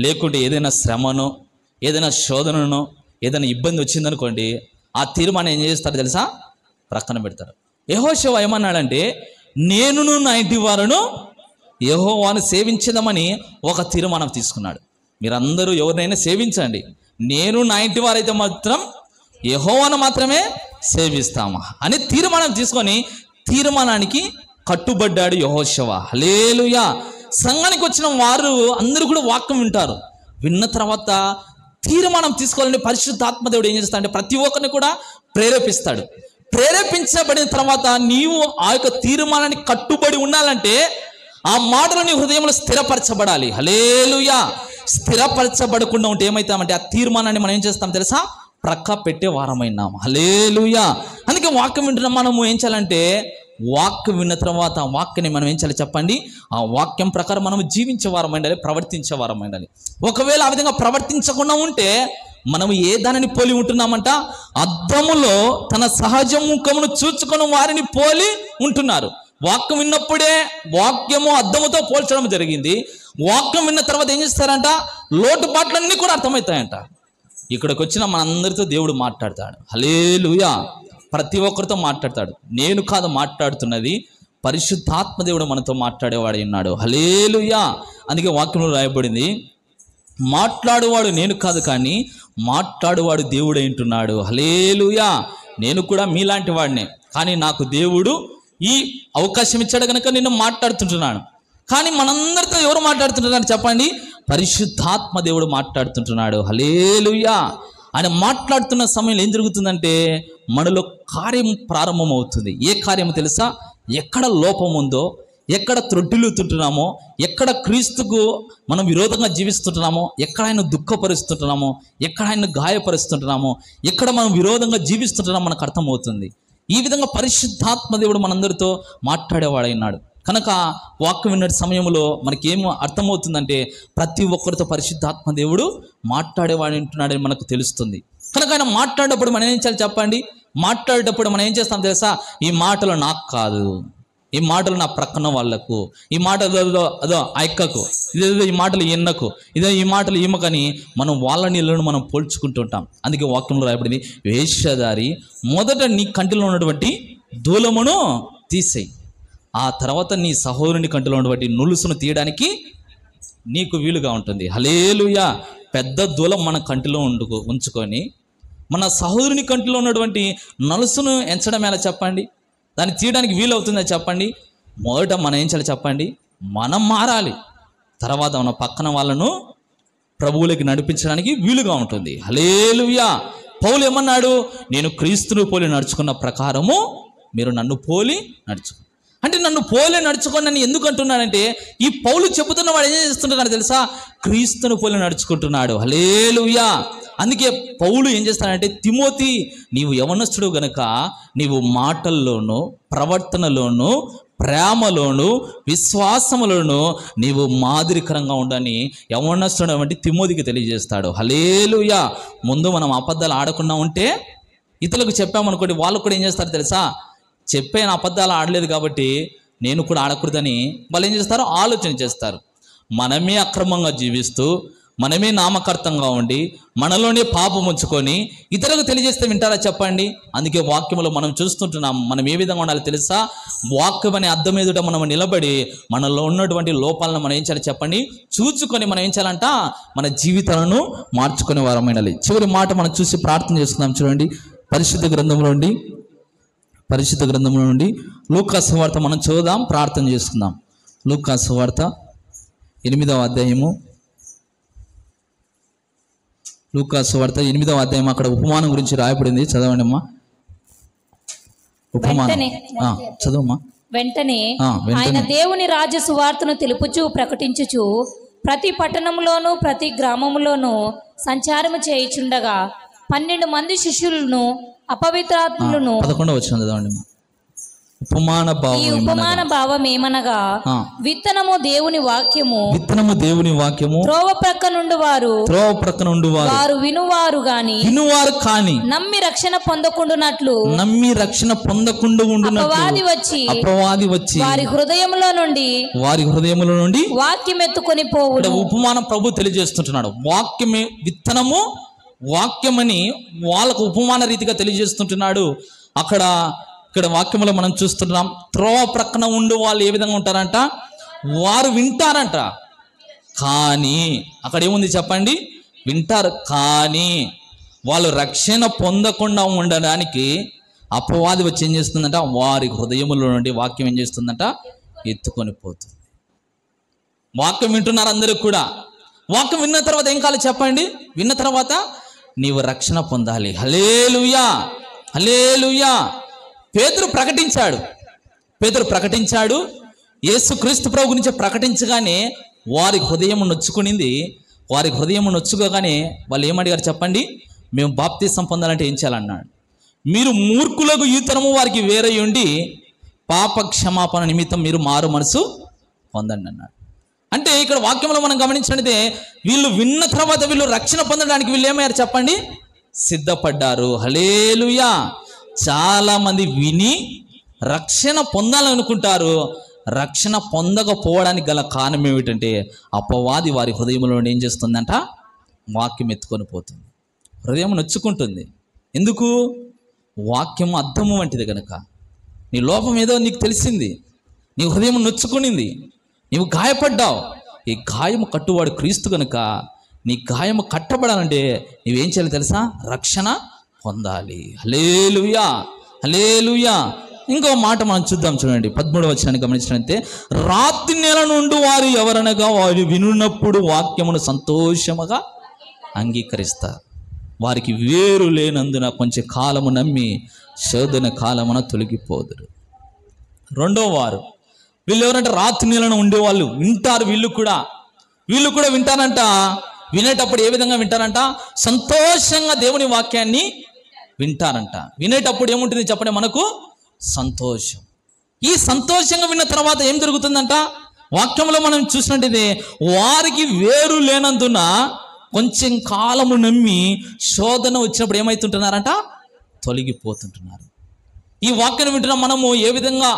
లేకుంటే ఏదైనా శ్రమనో ఏదైనా శోధననో ఏదైనా ఇబ్బంది వచ్చిందనుకోండి, ఆ తీర్మానం ఏం చేస్తారు తెలుసా, ప్రక్కన పెడతారు. యెహోషువ ఏమన్నాడంటే, నేనును నా ఇంటి వారును యెహోవాను సేవించదమని ఒక తీర్మానం తీసుకున్నాడు. మీరందరూ ఎవరినైనా సేవించండి, నేను నా ఇంటి వారైతే మాత్రం యెహోవాను మాత్రమే సేవిస్తామా అని తీర్మానం తీసుకొని తీర్మానానికి కట్టుబడ్డాడు యెహోషువ. హల్లెలూయా. సంఘానికి వచ్చిన వారు అందరూ కూడా వాక్యం వింటారు. విన్న తర్వాత తీర్మానం తీసుకోవాలని పరిశుద్ధాత్మ దేవుడు ఏం చేస్తాడంటే ప్రతి ఒక్కరిని కూడా ప్రేరేపిస్తాడు. ప్రేరేపించబడిన తర్వాత నీవు ఆ యొక్క తీర్మానానికి కట్టుబడి ఉండాలంటే ఆ మాటలు నీ హృదయంలో స్థిరపరచబడాలి. హల్లెలూయా. స్థిరపరచబడకుండా ఉంటే ఏమవుతామంటే ఆ తీర్మానాన్ని మనం ఏం చేస్తాం తెలుసా, ప్రక్క పెట్టే వారమైనాం. హల్లెలూయా. అందుకే వాక్యం వింటున్నాం, మనము ఏం చేయాలంటే వాక్యం విన్న తర్వాత ఆ వాక్యాన్ని మనం ఏం చేయాలి చెప్పండి, ఆ వాక్యం ప్రకారం మనం జీవించే వారం ఉండాలి, ప్రవర్తించే వారం ఉండాలి. ఒకవేళ ఆ విధంగా ప్రవర్తించకుండా ఉంటే మనం ఏ దానిని పోలి ఉంటున్నామంట, అద్దములో తన సహజ ముఖమును చూచుకొని వారిని పోలి ఉంటున్నారు. వాక్యం విన్నప్పుడే వాక్యము అద్దముతో పోల్చడం జరిగింది. వాక్యం విన్న తర్వాత ఏం చేస్తారంట, లోటుపాట్లన్నీ కూడా అర్థమవుతాయంట. ఇక్కడికి వచ్చిన మనందరితో దేవుడు మాట్లాడతాడు. హల్లెలూయా. ప్రతి ఒక్కరితో మాట్లాడతాడు. నేను కాదు మాట్లాడుతున్నది, పరిశుద్ధాత్మ దేవుడు మనతో మాట్లాడేవాడు ఉన్నాడు. హల్లెలూయా. అందుకే వాక్యంలో రాయబడింది, మాట్లాడువాడు నేను కాదు కానీ మాట్లాడువాడు దేవుడు అంటున్నాడు. హల్లెలూయా. నేను కూడా మీలాంటి వాడినే, కానీ నాకు దేవుడు ఈ అవకాశం ఇచ్చాడు కనుక నేను మాట్లాడుతుంటున్నాను. కానీ మనందరితో ఎవరు మాట్లాడుతుంటున్నారు చెప్పండి, పరిశుద్ధాత్మ దేవుడు మాట్లాడుతుంటున్నాడు. హల్లెలూయా. ఆయన మాట్లాడుతున్న సమయంలో ఏం జరుగుతుందంటే మనలో కార్యం ప్రారంభమవుతుంది. ఏ కార్యం తెలుసా, ఎక్కడ లోపం ఉందో, ఎక్కడ త్రొట్టిల్లుతుంటున్నామో, ఎక్కడ క్రీస్తుకు మనం విరోధంగా జీవిస్తుంటున్నామో, ఎక్కడ ఆయన దుఃఖపరుస్తుంటున్నామో, ఎక్కడ ఆయన గాయపరుస్తుంటున్నామో, ఎక్కడ మనం విరోధంగా జీవిస్తుంటున్నామో మనకు అర్థమవుతుంది. ఈ విధంగా పరిశుద్ధాత్మ దేవుడు మనందరితో మాట్లాడేవాడైనాడు కనుక వాక్యం విన్న సమయంలో మనకేమో అర్థమవుతుందంటే ప్రతి ఒక్కరితో పరిశుద్ధాత్మ దేవుడు మాట్లాడేవాడు అంటున్నాడని మనకు తెలుస్తుంది. కనుక ఆయన మాట్లాడేటప్పుడు మనం ఏం చేయాలి చెప్పండి, మాట్లాడేటప్పుడు మనం ఏం చేస్తాం తెలుసా, ఈ మాటలు నాకు కాదు, ఈ మాటలు నా ప్రక్కన వాళ్ళకు, ఈ మాటలు అదో అక్కకు, ఇదేదో ఈ మాటలు ఎన్నకు, ఇదే ఈ మాటలు ఈమకని మనం వాళ్ళ నీళ్ళను మనం పోల్చుకుంటూ ఉంటాం. అందుకే వాక్యంలో రాయబడింది, వేషధారి మొదట నీ కంటిలో ఉన్నటువంటి దూలమును తీసేయి, ఆ తర్వాత నీ సహోదరుని కంటిలో ఉన్నటువంటి నులుసును తీయడానికి నీకు వీలుగా ఉంటుంది. హల్లెలూయా. పెద్ద దూలం మన కంటిలో ఉంచుకొని మన సహోదరుని కంటిలో ఉన్నటువంటి నలుసును ఎంచడం ఎలా చెప్పండి, దాన్ని తీయడానికి వీలవుతుందా చెప్పండి. మొదట మనం ఏం చేయాలి చెప్పండి, మనం మారాలి, తర్వాత మన పక్కన వాళ్ళను ప్రభువులకి నడిపించడానికి వీలుగా ఉంటుంది. హల్లెలూయా. పౌలు ఏమన్నాడు, నేను క్రీస్తును పోలి నడుచుకున్న ప్రకారము మీరు నన్ను పోలి నడుచుకో. అంటే నన్ను పోలి నడుచుకోండి అని ఎందుకు అంటున్నాడంటే ఈ పౌలు చెబుతున్న వాడు ఏం చేస్తున్నాడు తెలుసా, క్రీస్తును పోలి నడుచుకుంటున్నాడు. హల్లెలూయా. అందుకే పౌలు ఏం చేస్తాడంటే, తిమోతి నీవు యవనస్తుడు గనుక నీవు మాటల్లోనూ ప్రవర్తనలోనూ ప్రేమలోను విశ్వాసములోను నీవు మాదిరికరంగా ఉండని యవనస్తుడు వంటి తిమోతికి తెలియజేస్తాడు. హల్లెలూయా. ముందు మనం అబద్ధాలు ఆడకుండా ఉంటే ఇతరులకు చెప్పామనుకోండి, వాళ్ళు కూడా ఏం చేస్తారు తెలుసా, చెప్పాను అబద్ధాలు ఆడలేదు కాబట్టి నేను కూడా ఆడకూడదని వాళ్ళు ఏం చేస్తారు, ఆలోచన చేస్తారు. మనమే అక్రమంగా జీవిస్తూ మనమే నామకర్తంగా ఉండి మనలోనే పాపం ఉంచుకొని ఇతరులకు తెలియజేస్తే వింటారా చెప్పండి? అందుకే వాక్యంలో మనం చూస్తుంటున్నాం. మనం ఏ విధంగా ఉండాలి తెలుసా? వాక్యం అనే అద్దం ఎదుట మనం నిలబడి మనలో ఉన్నటువంటి లోపాలను మనం ఏం చేయాలి చెప్పండి, చూచుకొని మనం ఏం చేయాలంట, మన జీవితాలను మార్చుకునే వారం ఉండాలి. చివరి మాట మనం చూసి ప్రార్థన చేస్తున్నాం. చూడండి, పరిశుద్ధ గ్రంథంలో నుండి లూకా సువార్త మనం చదువుదాం, ప్రార్థన చేసుకుందాం. లూకా సువార్త 8వ అధ్యాయము. లూకా సువార్త 8వ అధ్యాయం. అక్కడ ఉపమానం గురించి రాయబడింది, చదవండి అమ్మా. ఉపమానం చదువమ్మా. వెంటనే ఆయన దేవుని రాజ్య సువార్తను తెలుపుచు ప్రకటించుచు ప్రతి పట్టణంలోను ప్రతి గ్రామములోను సంచారము చేయుచుండగా 12 మంది శిష్యులను అపవిత్రాత్మలను 11వ వచనం చదవండి అమ్మా. ఈ ఉపమాన భావం ఏమనగా, విత్తనము దేవుని వాక్యము త్రోవ ప్రక్క నుండి వారు వినువారు కాని నమ్మి రక్షణ పొందకుండునట్లు అపవాది వచ్చి వారి హృదయములో నుండి వాక్యం ఎత్తుకొని పోవును. ఉపమానం ప్రభు తెలియజేస్తుంటున్నాడు. వాక్యమే విత్తనము, వాక్యమని వాళ్ళకు ఉపమాన రీతిగా తెలియజేస్తుంటున్నాడు. ఇక్కడ వాక్యంలో మనం చూస్తున్నాం, త్రోవ ప్రక్కన ఉండు వాళ్ళు ఏ విధంగా ఉంటారంట, వారు వింటారంట. కానీ అక్కడ ఏముంది చెప్పండి, వింటారు కానీ వాళ్ళు రక్షణ పొందకుండా ఉండడానికి అపవాది వచ్చి ఏం చేస్తుందంట, వారి హృదయములో నుండి వాక్యం ఏం చేస్తుందంట, ఎత్తుకొని పోతుంది. వాక్యం వింటున్నారు అందరూ కూడా. వాక్యం విన్న తర్వాత ఏం కావాలి చెప్పండి, విన్న తర్వాత నీవు రక్షణ పొందాలి. హల్లెలూయా, హల్లెలూయా. పేతురు ప్రకటించాడు. యేసుక్రీస్తు ప్రభు గురించి ప్రకటించగానే వారి హృదయం నొచ్చుకునింది. వారి హృదయం నొచ్చుకోగానే వాళ్ళు ఏమడిగారు చెప్పండి, మేము బాప్తిసం పొందాలంటే ఏం చేయాలన్నాడు. మీరు మూర్ఖులకు ఈ తరము వారికి వేరే ఉండి పాప క్షమాపణ నిమిత్తం మీరు మారు మనసు పొందండి అన్నాడు. అంటే ఇక్కడ వాక్యంలో మనం గమనించినట్లయితే వీళ్ళు విన్న తర్వాత వీళ్ళు రక్షణ పొందడానికి వీళ్ళు ఏమయ్యారు చెప్పండి, సిద్ధపడ్డారు. హల్లెలూయా. చాలా మంది విని రక్షణ పొందాలనుకుంటారు. రక్షణ పొందకపోవడానికి గల కారణం ఏమిటంటే అపవాది వారి హృదయంలో ఏం చేస్తుందంట, వాక్యం ఎత్తుకొని పోతుంది. హృదయం నొచ్చుకుంటుంది. ఎందుకు? వాక్యం అద్దము వంటిది కనుక. నీ లోపం ఏదో నీకు తెలిసింది, నీ హృదయం నొచ్చుకునింది, నీవు గాయపడ్డావు. ఈ గాయము కట్టువాడు క్రీస్తు కనుక నీ గాయము కట్టబడాలంటే నీవేం చేయాలి తెలుసా, రక్షణ పొందాలి. హల్లెలూయా, హల్లెలూయా. ఇంకో మాట మనం చూద్దాం. చూడండి, 13వ వచనాన్ని గమనించినట్లయితే, రాత్రి నెల నుండి వారు ఎవరనగా వారు వినున్నప్పుడు వాక్యమును సంతోషముగా అంగీకరిస్తారు. వారికి వేరు లేనందున కొంచెం కాలము నమ్మి శోధన కాలమున తొలగిపోదురు. రెండో వారు వీళ్ళు ఎవరంటే రాత్రి నెలను ఉండేవాళ్ళు వింటారు. వీళ్ళు కూడా వింటారంట. వినేటప్పుడు ఏ విధంగా వింటారంట, సంతోషంగా దేవుని వాక్యాన్ని వింటారంట. వినేటప్పుడు ఏముంటుంది చెప్పండి, మనకు సంతోషం. ఈ సంతోషంగా విన్న తర్వాత ఏం జరుగుతుందంట, వాక్యంలో మనం చూసినట్టు వారికి వేరు లేనందున కొంచెం కాలము నమ్మి శోధన వచ్చినప్పుడు ఏమవుతుంటున్నారంట, తొలగిపోతుంటున్నారు. ఈ వాక్యాన్ని వింటున్నాం. మనము ఏ విధంగా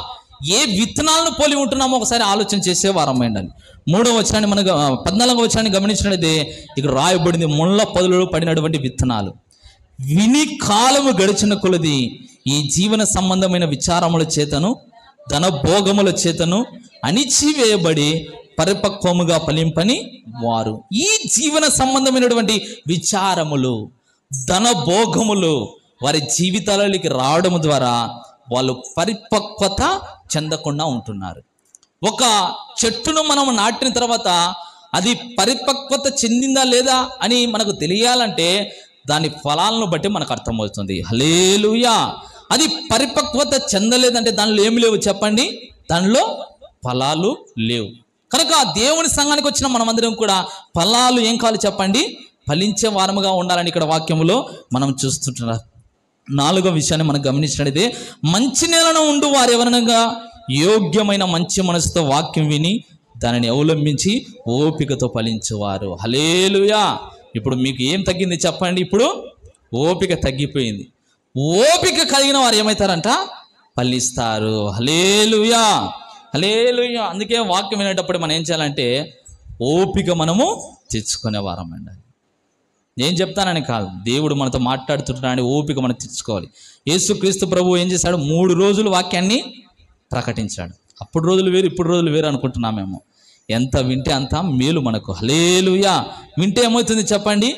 ఏ విత్తనాలను పోలి ఉంటున్నామో ఒకసారి ఆలోచన చేసే వారం ఏంటని. 3వ వచనాన్ని మనకు 14వ వచనాన్ని గమనించినట్లయితే ఇక్కడ రాయబడింది, ముళ్ళ పొదలలో పడినటువంటి విత్తనాలు విని కాలము గడిచిన కొలది ఈ జీవన సంబంధమైన విచారముల చేతను ధన భోగముల చేతను అణిచివేయబడి పరిపక్వముగా ఫలింపని వారు. ఈ జీవన సంబంధమైనటువంటి విచారములు, ధన భోగములు వారి జీవితాలలోకి రావడం ద్వారా వాళ్ళు పరిపక్వత చెందకుండా ఉంటున్నారు. ఒక చెట్టును మనం నాటిన తర్వాత అది పరిపక్వత చెందిందా లేదా అని మనకు తెలియాలంటే దాని ఫలాలను బట్టి మనకు అర్థమవుతుంది. హల్లెలూయా. అది పరిపక్వత చెందలేదంటే దానిలో ఏమి లేవు చెప్పండి, దానిలో ఫలాలు లేవు. కనుక దేవుని సంఘానికి వచ్చిన మనమందరం కూడా ఫలాలు ఏం కావాలి చెప్పండి, ఫలించే వారముగా ఉండాలని ఇక్కడ వాక్యములో మనం చూస్తుంటున్నాం. 4వ విషయాన్ని మనం గమనించినట్లయితే మంచి నేలను ఉండు వారు ఎవరనగా యోగ్యమైన మంచి మనసుతో వాక్యం విని దానిని అవలంబించి ఓపికతో ఫలించేవారు. హల్లెలూయా. ఇప్పుడు మీకు ఏం తగ్గింది చెప్పండి? ఇప్పుడు ఓపిక తగ్గిపోయింది. ఓపిక కలిగిన వారు ఏమవుతారంట? ఫలిస్తారు. హల్లెలూయా, హల్లెలూయా. అందుకే వాక్యం వినేటప్పుడు మనం ఏం చేయాలంటే ఓపిక మనము తెచ్చుకునే వారం అండి. నేను చెప్తానని కాదు, దేవుడు మనతో మాట్లాడుతుంటాడని ఓపిక మనం తెచ్చుకోవాలి. యేసుక్రీస్తు ప్రభువు ఏం చేశాడు? 3 రోజులు వాక్యాన్ని ప్రకటించాడు. అప్పుడు రోజులు వేరు, ఇప్పుడు రోజులు వేరు అనుకుంటున్నామేమో. ఎంత వింటే అంత మేలు మనకు. హల్లెలూయా. వింటే ఏమవుతుంది చెప్పండి?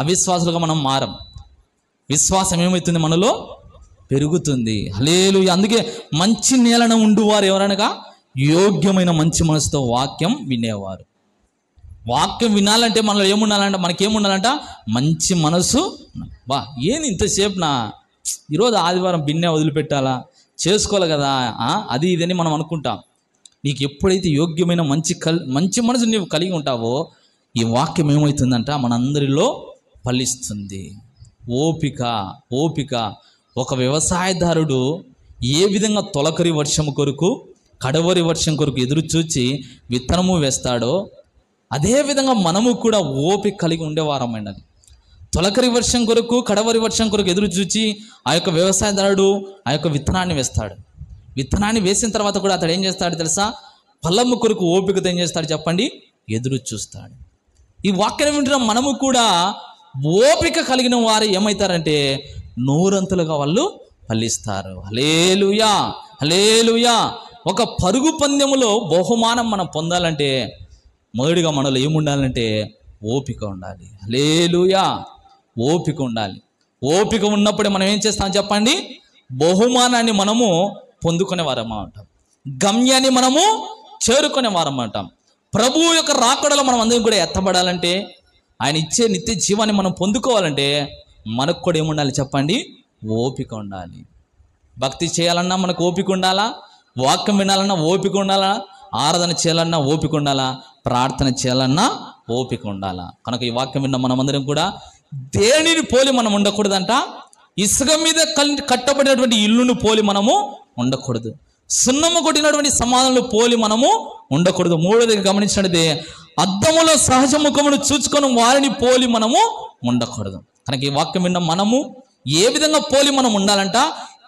అవిశ్వాసులుగా మనం మారం. విశ్వాసం ఏమవుతుంది? మనలో పెరుగుతుంది. హల్లెలూయా. అందుకే మంచి నేలను ఉండువారు ఎవరనగా యోగ్యమైన మంచి మనసుతో వాక్యం వినేవారు. వాక్యం వినాలంటే మనలో ఏముండాలంట? మనకేముండాలంట? మంచి మనసు. బా ఏంది ఇంతసేపు ఈరోజు ఆదివారం బిన్నె వదిలిపెట్టాలా, చేసుకోవాలి కదా, అది ఇదని మనం అనుకుంటాం. నీకు ఎప్పుడైతే యోగ్యమైన మంచి మనసు నీవు కలిగి ఉంటావో ఈ వాక్యం ఏమవుతుందంట? మనందరిలో ఫలిస్తుంది. ఓపిక. ఒక వ్యవసాయదారుడు ఏ విధంగా తొలకరి వర్షం కొరకు, కడవరి వర్షం కొరకు ఎదురు చూచి విత్తనము వేస్తాడో అదేవిధంగా మనము కూడా ఓపిక కలిగి ఉండేవారమైనది. అది తొలకరి వర్షం కొరకు, కడవరి వర్షం కొరకు ఎదురు చూచి ఆ యొక్క వ్యవసాయదారుడు ఆ యొక్క విత్తనాన్ని వేస్తాడు. విత్తనాన్ని వేసిన తర్వాత కూడా అతడు ఏం చేస్తాడు తెలుసా? ఫలము కొరకు ఓపికతో ఏం చేస్తాడు చెప్పండి? ఎదురు చూస్తాడు. ఈ వాక్యం వింటున్న మనము కూడా ఓపిక కలిగిన వారు ఏమవుతారంటే నూరంతులుగా వాళ్ళు ఫలిస్తారు. హల్లెలూయా, హల్లెలూయా. ఒక పరుగు పందెములో బహుమానం మనం పొందాలంటే మొదటిగా మనలో ఏముండాలంటే ఓపిక ఉండాలి. హల్లెలూయా. ఓపిక ఉండాలి. ఓపిక ఉన్నప్పుడే మనం ఏం చేస్తాం చెప్పండి? బహుమానాన్ని మనము పొందుకునే వారం అంటాం. గమ్యాన్ని మనము చేరుకునే వారం అంటాం. ప్రభువు యొక్క రాకడలో మనం అందరం కూడా ఎత్తబడాలంటే, ఆయన ఇచ్చే నిత్య జీవాన్ని మనం పొందుకోవాలంటే మనకు కూడా ఏముండాలి చెప్పండి? ఓపిక ఉండాలి. భక్తి చేయాలన్నా మనకు ఓపిక ఉండాలా, వాక్యం వినాలన్నా ఓపిక ఉండాలా, ఆరాధన చేయాలన్నా ఓపిక ఉండాలా, ప్రార్థన చేయాలన్నా ఓపిక ఉండాలా. కనుక ఈ వాక్యం విన్న మనమందరం కూడా దేనిని పోలి మనం ఉండకూడదంట? ఇసుక మీద కట్టబడినటువంటి ఇల్లును పోలి మనము ఉండకూడదు. సున్నము కొట్టినటువంటి సమాధులను పోలి మనము ఉండకూడదు. 3వది గమనించినట్లయితే అద్దములో సహజ ముఖమును చూచుకొని వారిని పోలి మనము ఉండకూడదు. కనుక ఈ వాక్యం విన్న మనము ఏ విధంగా పోలి మనం ఉండాలంట?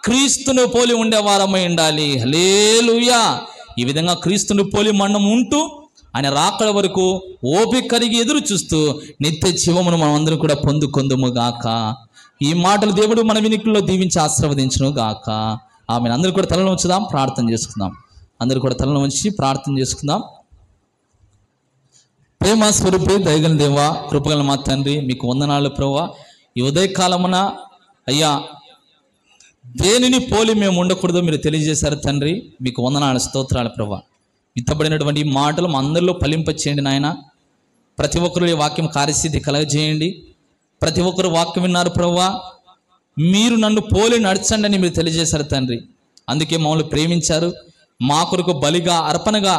క్రీస్తును పోలి ఉండేవారమై ఉండాలి. హల్లెలూయా. ఈ విధంగా క్రీస్తును పోలి మనం ఉంటూ ఆయన రాకడ వరకు ఓపిక కలిగి ఎదురు చూస్తూ నిత్య జీవమును మనం అందరం కూడా పొందుకొందుము గాక. ఈ మాటలు దేవుడు మన వినికిల్లో దీవించి ఆశీర్వదించును గాక. ఆమెను అందరూ కూడా తలను ఉంచుదాం, ప్రార్థన చేసుకుందాం. అందరూ కూడా తలను ఉంచి ప్రార్థన చేసుకుందాం. ప్రేమ స్వరూపి దయగల దేవ, కృపగల మా తండ్రి, మీకు వందనాలు ప్రభువా. ఈ ఉదయకాలమున అయ్యా దేనిని పోలి మేము ఉండకూడదో మీరు తెలియజేశారు తండ్రి. మీకు వందనాలు, స్తోత్రాలు ప్రభువా. విత్తబడినటువంటి మాటలు మా అందరిలో ఫలింపచేయండి నాయన. ప్రతి ఒక్కరు ఈ వాక్యం కార్యసిద్ధి కలగజేయండి. ప్రతి ఒక్కరు వాక్యం విన్నారు ప్రభువా. మీరు నన్ను పోలి నడచండి అని మీరు తెలియజేశారు తండ్రి. అందుకే మమ్మల్ని ప్రేమించారు, మా కొరకు బలిగా అర్పణగా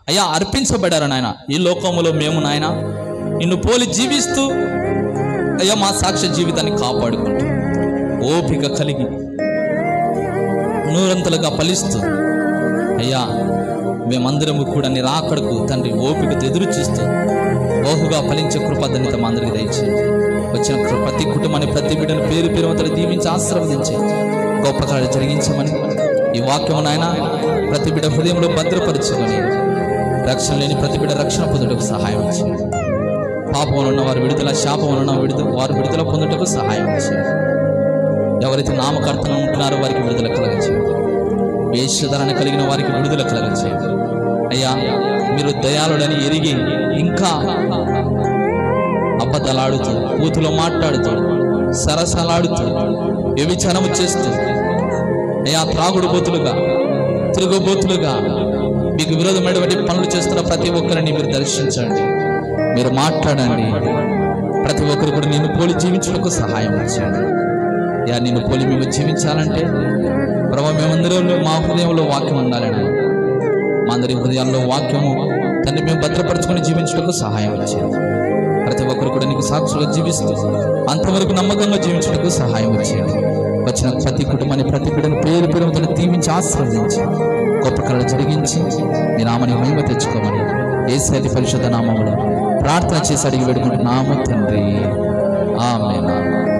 అయ్యా అర్పించబడ్డారు నాయన. ఈ లోకంలో మేము నాయన నిన్ను పోలి జీవిస్తూ అయ్యా మా సాక్ష్య జీవితాన్ని కాపాడుకుంటూ ఓపిక కలిగి నూరంతలుగా ఫలిస్తూ అయ్యా మేమందరము కూడా నీ రాకడకు తండ్రి ఓపికతో ఎదురు చూస్తూ బహుగా ఫలించే కృపధన్యత మా అందరికి దయచేయండి. వచ్చిన ప్రతి కుటుంబాన్ని, ప్రతి బిడ్డను పేరు పేరు అంతా దీవించి ఆశీర్వదించి గొప్ప కార్యం జరిగించమని ఈ వాక్యము నాయన ప్రతి బిడ్డ హృదయంలో భద్రపరచుకొని రక్షణ లేని ప్రతి బిడ్డ రక్షణ పొందుటకు సహాయం చేయండి. పాపంలో ఉన్న వారు విడుదల, శాపంలో ఉన్న వారు విడుదల పొందుటకు సహాయం చేయండి. ఎవరైతే నామకర్తలు ఉంటున్నారో వారికి విడుదల కలగచేయండి. వేషధారణ కలిగిన వారికి విడుదల కలగచేయండి. అయ్యా మీరు దయాళుడని ఎరిగి ఇంకా అబద్ధాలాడుతూ, కూతులో మాట్లాడుతూ, సరసలాడుతూ, వ్యభిచారము చేస్తూ అయ్యా త్రాగుడు బోతులుగా, తిరుగుబోతులుగా మీకు విరోధమైనటువంటి పనులు చేస్తున్న ప్రతి ఒక్కరిని మీరు దర్శించండి, మీరు మాట్లాడండి. ప్రతి ఒక్కరు కూడా నిన్ను పోలి జీవించడానికి సహాయం చేయండి. యా నిన్ను పోలి మేము జీవించాలంటే ప్రభు మేమందరం మా హృదయంలో వాక్యం ఉండాలని, మా అందరి హృదయాల్లో వాక్యము తండ్రి మేము భద్రపరచుకొని జీవించడానికి సహాయం చేయండి. ప్రతి ఒక్కరు కూడా నీకు సాక్షులుగా జీవిస్తూ అంతవరకు నమ్మకంగా జీవించడానికి సహాయం చేయండి. వచ్చిన ప్రతి కుటుంబాన్ని, ప్రతి బిడ్డను పేరు పేరుతో దీవించి ఆశీర్వదించి గొప్ప కళలు జరిగించి మీ నామని మహిమ తెచ్చుకోమని యేసు పరిశుద్ధ నామములో ప్రార్థన చేసి అడిగి వేడుకుంటున్నాము తండ్రి. ఆమేన్.